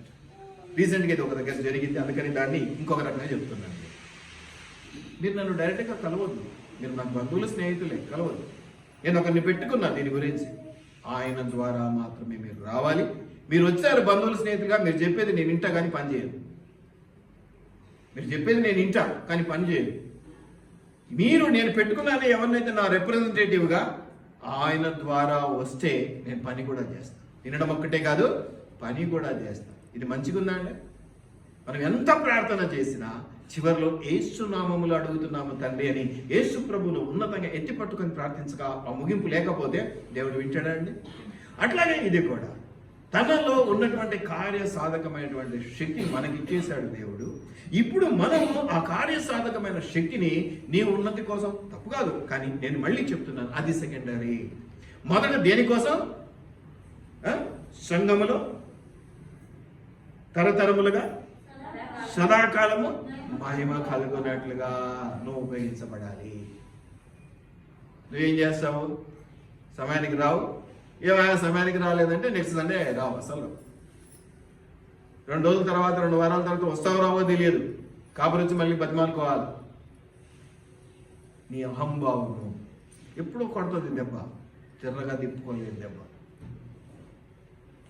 రీసెంట్గా ఇది ఒక దగ్గర జరిగింది, అందుకని దాన్ని ఇంకొక రకంగా చెప్తున్నాను. మీరు నన్ను డైరెక్ట్గా కలవద్దు, మీరు నాకు బంధువులు స్నేహితులే, కలవద్దు. నేను ఒకరిని పెట్టుకున్నా దీని గురించి, ఆయన ద్వారా మాత్రమే మీరు రావాలి. మీరు వచ్చారు బంధువులు స్నేహితులుగా, మీరు చెప్పేది నేను వింటా కానీ పని చేయను. మీరు చెప్పేది నేను వింటా కానీ పని చేయను. నేను పెట్టుకున్నాను ఎవరినైతే నా రిప్రజెంటేటివ్గా, ఆయన ద్వారా వస్తే నేను పని కూడా చేస్తాను. వినడం ఒక్కటే కాదు, పని కూడా చేస్తాను. ఇది మంచిగా ఉందా అండి? మనం ఎంత ప్రార్థన చేసినా చివరిలో యేసు నామములు అడుగుతున్నాము తండ్రి అని యేసు ప్రభువును ఉన్నతంగా ఎత్తి పట్టుకొని ప్రార్థించగా ఆ ముగింపు లేకపోతే దేవుడు వింటాడా అండి? అట్లాగే ఇది కూడా తనలో ఉన్నటువంటి కార్య సాధకమైనటువంటి శక్తి మనకి ఇచ్చేశాడు దేవుడు. ఇప్పుడు మనము ఆ కార్య సాధకమైన శక్తిని నీ ఉన్నతి కోసం, తప్పు కాదు కానీ నేను మళ్ళీ చెప్తున్నాను, అది సెకండరీ. మొదట దేనికోసం? సంఘములో తరతరములుగా సదాకాలము మహిమ కలుగునట్లుగా నువ్వు ఉపయోగించబడాలి. నువ్వేం చేస్తావు? సమయానికి రావు. ఏమైనా సమయానికి రాలేదంటే నెక్స్ట్ సండే రావు. అసలు 2 రోజుల తర్వాత 2 వారాల తర్వాత వస్తావు రావో తెలియదు. కాపురించి మళ్ళీ బతిమాలుకోవాలి. నీ అహంభావము ఎప్పుడూ కొడుతుంది దెబ్బ, చిర్రగా తిప్పుకోలేదు దెబ్బ.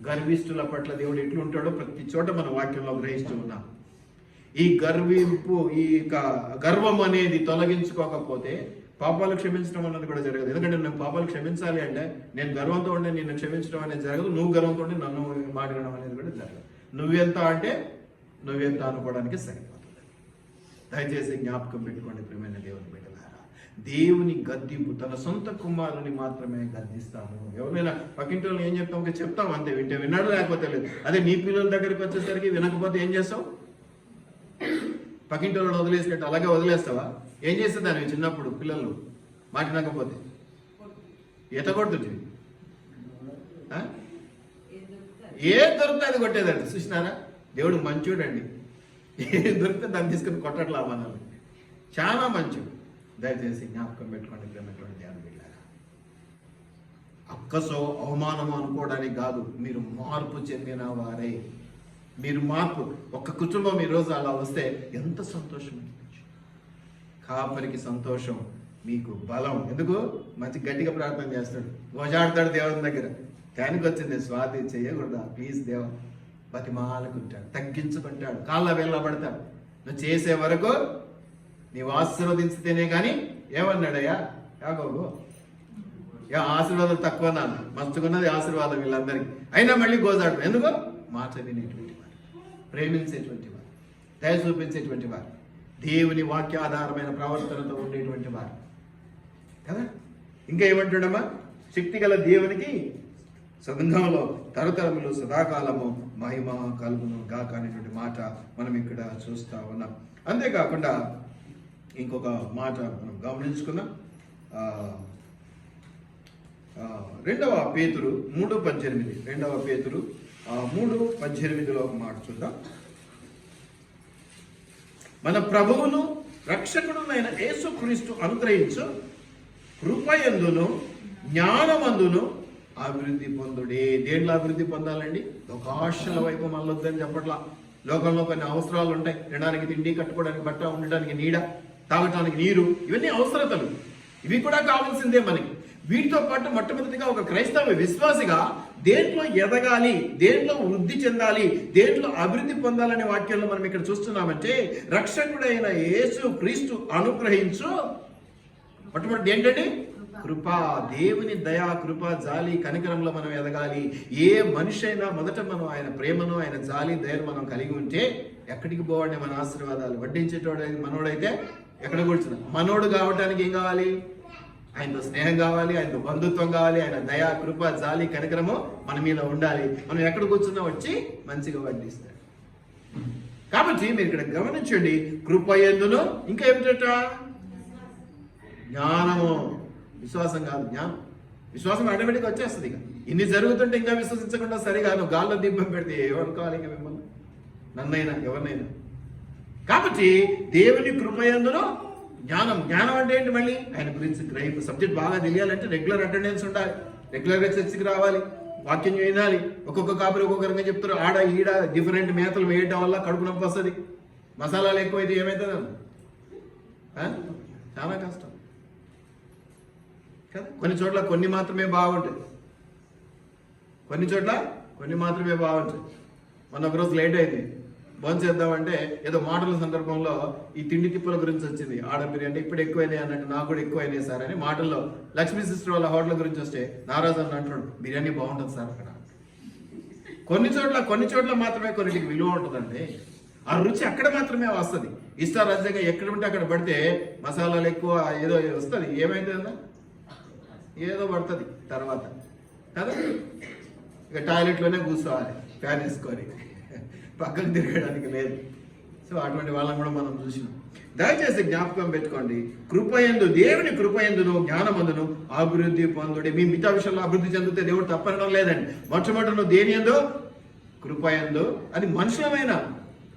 గర్విష్ఠుల పట్ల దేవుడు ఎట్లుంటాడో ప్రతి చోట మన వాక్యంలో గ్రహిస్తూ ఉన్నాం. ఈ గర్వింపు, ఈ గర్వం అనేది తొలగించుకోకపోతే పాపాలు క్షమించడం అన్నది కూడా జరగదు. ఎందుకంటే నేను పాపాలు క్షమించాలి అంటే నేను గర్వంతో ఉండే నిన్ను క్షమించడం అనేది జరగదు, నువ్వు గర్వంతో ఉండి నన్ను మాట్లాడడం అనేది కూడా జరగదు. నువ్వెంత అంటే నువ్వెంత అనుకోవడానికి సరిపోతుంది. దయచేసి జ్ఞాపకం పెట్టుకోండి ప్రియమైన దేవుని బిడ్డలారా, దేవుని గద్దింపు తన సొంత కుమారుని మాత్రమే గద్దిస్తాము. ఎవరైనా పక్కింటి వాళ్ళు ఏం చెప్తాం అంతే, వింటే విన్నాడు లేకపోతే లేదు. అదే నీ పిల్లల దగ్గరికి వచ్చేసరికి వినకపోతే ఏం చేస్తావు? పక్కింటి వాళ్ళు వదిలేసినట్టు అలాగే వదిలేస్తావా? ఏం చేస్తుంది దాన్ని చిన్నప్పుడు పిల్లలు మాట్లాడకపోతే? ఈత కొడుతుంది, ఏం దొరికితే అది కొట్టేదండి. చూసినారా? దేవుడు మంచోడండి, ఏం దొరికితే దాన్ని తీసుకుని కొట్టట్లా మనల్ని. చాలా మంచోడు. దయచేసి జ్ఞాపకం పెట్టుకోండి ప్రేమటువంటి ధ్యానం వెళ్ళారా. అక్కసో అవమానము అనుకోవడానికి కాదు, మీరు మార్పు చెందిన వారే. మీరు మార్పు, ఒక కుటుంబం ఈరోజు అలా వస్తే ఎంత సంతోషం. కాపరికి సంతోషం, మీకు బలం. ఎందుకు? మంచి గట్టిగా ప్రార్థన చేస్తాడు, గోజాడతాడు దేవుని దగ్గర. దానికి వచ్చింది స్వాతి చేయకూడదా ప్లీజ్ దేవ, బతిమాలుకుంటాడు, తగ్గించుకుంటాడు, కాళ్ళ వెళ్ళబడతాడు. నువ్వు చేసే వరకు నీవు ఆశీర్వదించితేనే కానీ. ఏమన్నాడయ్యా యాకోబు? ఆశీర్వాదాలు తక్కువ నాన్న, మస్తుకున్నది ఆశీర్వాదం వీళ్ళందరికీ. అయినా మళ్ళీ గోజాడు. ఎందుకు? మాట వినేటువంటి వారు, ప్రేమించేటువంటి వారు, దయ చూపించేటువంటి వారు, దేవుని వాక్యాధారమైన ప్రవర్తనతో ఉండేటువంటి వారు కదా. ఇంకా ఏమంటాడమ్మా? శక్తి గల దేవునికి సంఘంలో తరతరములు సదాకాలము మహిమ కలుగును గాక అనేటువంటి మాట మనం ఇక్కడ చూస్తా ఉన్నాం. అంతేకాకుండా ఇంకొక మాట మనం గమనించుకున్నాం. 2వ పేతురు 3:18, 2వ పేతురు 3:18లో ఒక మాట చూద్దాం. మన ప్రభువును రక్షకుడునైన యేసుక్రీస్తు అనుగ్రహించు కృపయందును జ్ఞానమందును అభివృద్ధి పొందుడే. దేంట్లో అభివృద్ధి పొందాలండి? లోకాశల వైపు మళ్ళొద్దని చెప్పట్లా. లోకంలో కొన్ని అవసరాలు ఉంటాయి. తినడానికి తిండి, కట్టుకోవడానికి బట్ట, ఉండడానికి నీడ, తాగటానికి నీరు, ఇవన్నీ అవసరతలు. ఇవి కూడా కావాల్సిందే మనకి. వీటితో పాటు మొట్టమొదటిగా ఒక క్రైస్తవ విశ్వాసిగా దేంట్లో ఎదగాలి, దేంట్లో వృద్ధి చెందాలి, దేంట్లో అభివృద్ధి పొందాలనే వాక్యంలో మనం ఇక్కడ చూస్తున్నామంటే రక్షకుడైన యేసు క్రీస్తు అనుగ్రహించు మొట్టమొదటి ఏంటంటే కృప. దేవుని దయా, కృప, జాలి, కనికరంలో మనం ఎదగాలి. ఏ మనిషి అయినా మొదట మనం ఆయన ప్రేమను, ఆయన జాలి, దయను మనం కలిగి ఉంటే ఎక్కడికి పోవాలంటే మన ఆశీర్వాదాలు వడ్డించేటోడు మనోడైతే ఎక్కడ కూర్చున్నా. మనోడు కావటానికి ఏం కావాలి? ఆయనతో స్నేహం కావాలి, ఆయనతో బంధుత్వం కావాలి, ఆయన దయా, కృప, జాలి, కనికరము మన మీద ఉండాలి. మనం ఎక్కడ కూర్చున్నా వచ్చి మంచిగా వడ్డిస్తాడు. కాబట్టి మీరు ఇక్కడ గమనించండి, కృప యందును ఇంకా ఏమిటట? జ్ఞానము. విశ్వాసం కాదు, జ్ఞానం. విశ్వాసం ఆటోమేటిక్గా వచ్చేస్తుంది. ఇక ఇన్ని జరుగుతుంటే ఇంకా విశ్వసించకుండా సరిగా నువ్వు గాల్లో దీపం పెడితే ఎవరు కావాలి? ఇంకా మిమ్మల్ని, నన్నైనా ఎవరినైనా కాబట్టి దేవుని కృపయందును జ్ఞానం. జ్ఞానం అంటే ఏంటి? మళ్ళీ ఆయన గురించి గ్రహింపు. సబ్జెక్ట్ బాగా తెలియాలంటే రెగ్యులర్ అటెండెన్స్ ఉండాలి, రెగ్యులర్గా చర్చికి రావాలి, వాక్యం వినాలి. ఒక్కొక్క కాపురి ఒక్కొక్క రకంగా చెప్తారు. ఆడ ఈడ డిఫరెంట్ మేతలు వేయటం వల్ల కడుపు నొప్పి వస్తుంది. మసాలాలు ఎక్కువైతే ఏమవుతుంది? చాలా కష్టం కదా. కొన్ని చోట్ల కొన్ని మాత్రమే బాగుంటాయి, కొన్ని చోట్ల కొన్ని మాత్రమే బాగుంటాయి. మొన్న ఒకరోజు లేట్ అయింది, భోజనం చేద్దామంటే ఏదో మాటల సందర్భంలో ఈ తిండి తిప్పల గురించి వచ్చింది. ఆడ బిర్యానీ ఇప్పుడు ఎక్కువైనాయి అన్నట్టు, నాకు కూడా ఎక్కువైనాయి సార్ అని మాటల్లో లక్ష్మీ సిస్టర్ వాళ్ళ హోటల్ గురించి వస్తే నారాజు అని అంటున్నాడు, బిర్యానీ బాగుంటుంది సార్ అక్కడ. కొన్ని చోట్ల మాత్రమే కొన్నిటికి విలువ ఉంటుందండి. ఆ రుచి అక్కడ మాత్రమే వస్తుంది. ఇష్టారాజ్యంగా ఎక్కడ ఉంటే అక్కడ పడితే మసాలాలు ఎక్కువ ఏదో వస్తుంది, ఏమైంది ఏదో పడుతుంది తర్వాత కదా. ఇక టాయిలెట్లోనే కూర్చోవాలి ఫ్యాన్ వేసుకొని, పక్కకు తిరగడానికి లేదు. సో అటువంటి వాళ్ళని కూడా మనం చూసినాం. దయచేసి జ్ఞాపకం పెట్టుకోండి, కృపయందు, దేవుని కృపయందును జ్ఞానమందును అభివృద్ధి పొందుడి. మీ మిగతా విషయంలో అభివృద్ధి చెందితే దేవుడు తప్పనడం లేదండి. మొట్టమొదటి దేని యందు? కృపయందు. అది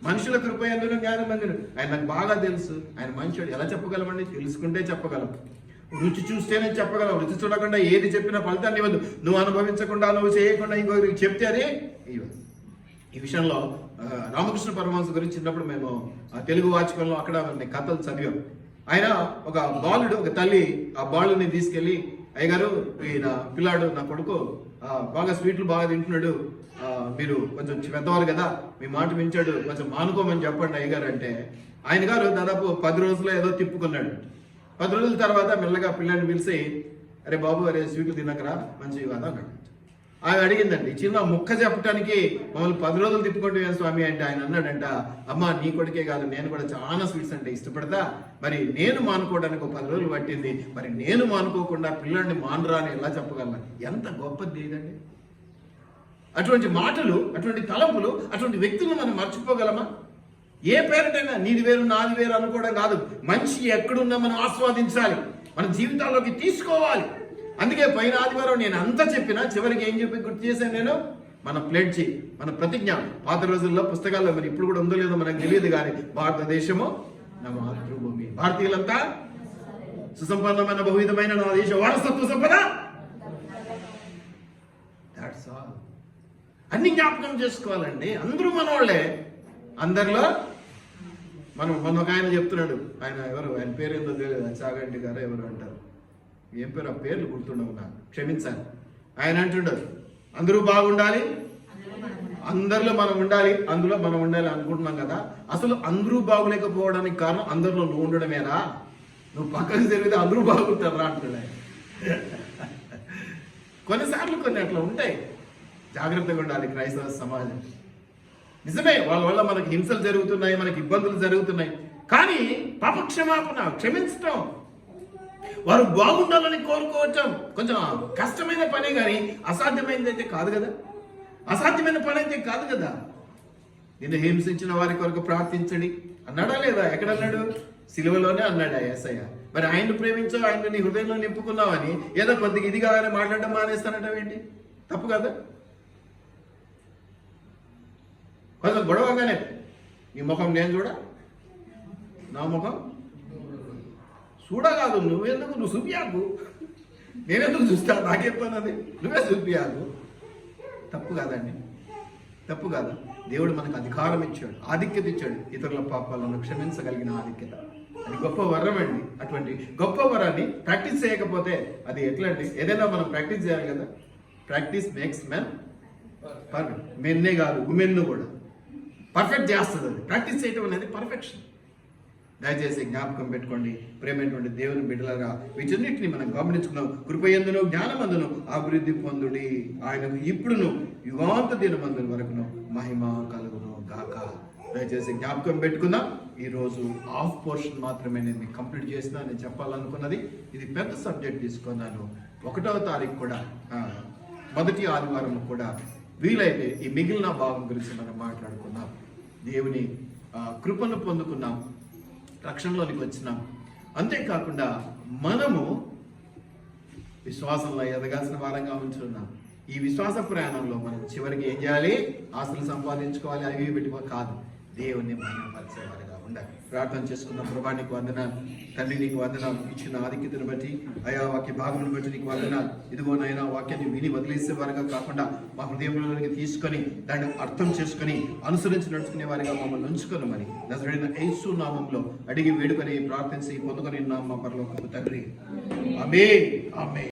మనుషుల కృపయందును జ్ఞానమందును. ఆయన నాకు బాగా తెలుసు, ఆయన మంచోడు. ఎలా చెప్పగలమండి? తెలుసుకుంటే చెప్పగలం, రుచి చూస్తేనే చెప్పగలం. రుచి చూడకుండా ఏది చెప్పినా ఫలితాన్ని ఇవ్వదు. నువ్వు అనుభవించకుండా, నువ్వు చేయకుండా ఇంకొకరికి చెప్తే అది ఇవ్వదు. ఈ విషయంలో రామకృష్ణ పరమహంస గురించి చిన్నప్పుడు మేము తెలుగు వాచకంలో అక్కడ కథలు చదివాం. ఆయన ఒక బాలుడు, ఒక తల్లి ఆ బాలుని తీసుకెళ్ళి, అయ్యగారు ఈయన పిల్లాడు, నా కొడుకు బాగా స్వీట్లు బాగా తింటున్నాడు, మీరు కొంచెం పెద్దవారు కదా, మీ మాట వించాడు, కొంచెం మానుకోమని చెప్పండి అయ్యగారు అంటే, ఆయన గారు దాదాపు 10 రోజుల్లో ఏదో తిప్పుకున్నాడు. 10 రోజుల తర్వాత మెల్లగా పిల్లాడిని పిలిచి, అరే బాబు, అరే స్వీట్లు తినకరా, మంచివి కదా అన్నాడు. ఆమె అడిగిందండి, చిన్న ముక్క చెప్పడానికి మమ్మల్ని 10 రోజులు తిప్పుకుంటూ ఏం స్వామి అంటే, ఆయన అన్నాడంట, అమ్మ నీ కొడుకే కాదు, నేను కూడా చాలా స్వీట్స్ అంటే ఇష్టపడతా, మరి నేను మానుకోవడానికి ఒక 10 రోజులు పట్టింది, మరి నేను మానుకోకుండా పిల్లాడిని మానరా అని ఎలా చెప్పగలను? ఎంత గొప్పది ఇదండి. అటువంటి మాటలు, అటువంటి తలంపులు, అటువంటి వ్యక్తులను మనం మర్చిపోగలమా? ఏ పేరుటైనా నీది వేరు నాది వేరు అనుకోవడం కాదు. మంచి ఎక్కడున్నా మనం ఆస్వాదించాలి, మన జీవితాల్లోకి తీసుకోవాలి. అందుకే పైన ఆదివారం నేను అంతా చెప్పినా చివరికి ఏం చెప్పి గుర్తు చేశాను నేను? మన ప్లెడ్జ్, మన ప్రతిజ్ఞ. పాత రోజుల్లో పుస్తకాల్లో, మరి ఇప్పుడు కూడా ఉందో లేదో మనకు తెలియదు కానీ, భారతదేశము నా మాతృభూమి, భారతీయులంతా సుసంపన్నమైన బహువిధమైన నా దేశ వారసత్వ సంపద. That's all. అన్ని జ్ఞాపకం చేసుకోవాలండి. అందరూ మనవాళ్లే. అందరిలో మనం మొన్న ఒక ఆయన చెప్తున్నాడు, ఆయన ఎవరు, ఆయన పేరు ఏందో తెలియదు, చాగంటి గారు ఎవరు అంటారు, ఏం పేరు, ఆ పేర్లు గుర్తుండవు నాకు, క్షమించాలి. ఆయన అంటుండదు, అందరూ బాగుండాలి, అందరిలో మనం ఉండాలి, అందులో మనం ఉండాలి అనుకుంటున్నాం కదా. అసలు అందరూ బాగులేకపోవడానికి కారణం అందరిలో నువ్వు ఉండడమేరా. నువ్వు పక్కన జరిగితే అందరూ బాగుంటారు రా అంటున్నాడు. కొన్నిసార్లు కొన్ని అట్లా ఉంటాయి. జాగ్రత్తగా ఉండాలి క్రైస్తవ సమాజం. నిజమే, వాళ్ళ వల్ల మనకి హింసలు జరుగుతున్నాయి, మనకి ఇబ్బందులు జరుగుతున్నాయి. కానీ పాపక్షమాపణ, క్షమించటం, వారు బాగుండాలని కోరుకోవటం కొంచెం కష్టమైన పనే, కానీ అసాధ్యమైనది అయితే కాదు కదా. అసాధ్యమైన పని అయితే కాదు కదా. నిన్ను హింసించిన వారి కొరకు ప్రార్థించండి అన్నాడా లేదా? ఎక్కడన్నాడు? సిలువలోనే అన్నాడు యేసయ్య. మరి ఆయన్ని ప్రేమించో, ఆయన నీ హృదయంలో నింపుకున్నావని ఏదో కొద్దిగా ఇదిగా మాట్లాడడం మానేస్తానటం ఏంటి? తప్పు కదా. కొంచెం గొడవగానే నీ ముఖం నేను చూడ, నా ముఖం చూడగాదు, నువ్వెందుకు, నువ్వు చూపియాకు, నేనెందుకు చూస్తా, నాకేం పని, అది నువ్వే చూపియాకు. తప్పు కాదండి, తప్పు కాదు. దేవుడు మనకు అధికారం ఇచ్చాడు, ఆధిక్యత ఇచ్చాడు, ఇతరుల పాపాలను క్షమించగలిగిన ఆధిక్యత. అది గొప్ప వరం అండి. అటువంటి గొప్ప వరాన్ని ప్రాక్టీస్ చేయకపోతే అది ఎట్లా అండి? ఏదైనా మనం ప్రాక్టీస్ చేయాలి కదా. Practice makes men perfect. మెన్నే కాదు, ఉమెన్ను కూడా పర్ఫెక్ట్ చేస్తుంది. అది ప్రాక్టీస్ చేయడం అనేది పర్ఫెక్షన్. దయచేసి జ్ఞాపకం పెట్టుకోండి, ప్రేమైనటువంటి దేవుని బిడ్డలారా, వీటన్నిటిని మనం గమనించుకున్నాం. కృపయందును జ్ఞానమందును అభివృద్ధి పొందుడి, ఆయనకు ఇప్పుడును యుగాంత దినమందుల వరకును మహిమ కలుగును గాక. దయచేసి జ్ఞాపకం పెట్టుకుందాం. ఈరోజు హాఫ్ పోర్షన్ మాత్రమే నేను మీకు కంప్లీట్ చేసినా. నేను చెప్పాలనుకున్నది ఇది పెద్ద సబ్జెక్ట్ తీసుకున్నాను. 1వ తారీఖు కూడా, మొదటి ఆదివారం కూడా వీలైతే ఈ మిగిలిన భాగం గురించి మనం మాట్లాడుకున్నాం. దేవుని కృపను పొందుకున్నాం, రక్షణలోనికి వచ్చినాం. అంతేకాకుండా మనము విశ్వాసంలో ఎదగాల్సిన వారంగా ఉంటున్నాం. ఈ విశ్వాస ప్రయాణంలో మనం చివరికి ఏం చేయాలి? ఆస్తులు సంపాదించుకోవాలి, అవి పెట్టుకో కాదు, దేవుణ్ణి మహిమపరిచేవారుగా ఉండాలి. ప్రార్థన చేసుకున్న ప్రభా నీకు వందనాలు తండ్రి, నీకు వందనాలు ఇచ్చిన ఆధిక్యతను బట్టి, అయా వాక్య భాగములను బట్టి నీకు వందనాలు. ఇదిగోనైనా వాక్యాన్ని విని వదిలేసే వారిగా కాకుండా మా హృదయంలోనికి తీసుకొని దాన్ని అర్థం చేసుకొని అనుసరించి నడుచుకునే వారిగా మమ్మల్ని ఉంచుకోనమని నజరేయుడైన యేసు నామంలో అడిగి వేడుకొని ప్రార్థించి పొందుకొని ఉన్నాం మా పరలోకపు తండ్రి. ఆమేన్. ఆమేన్.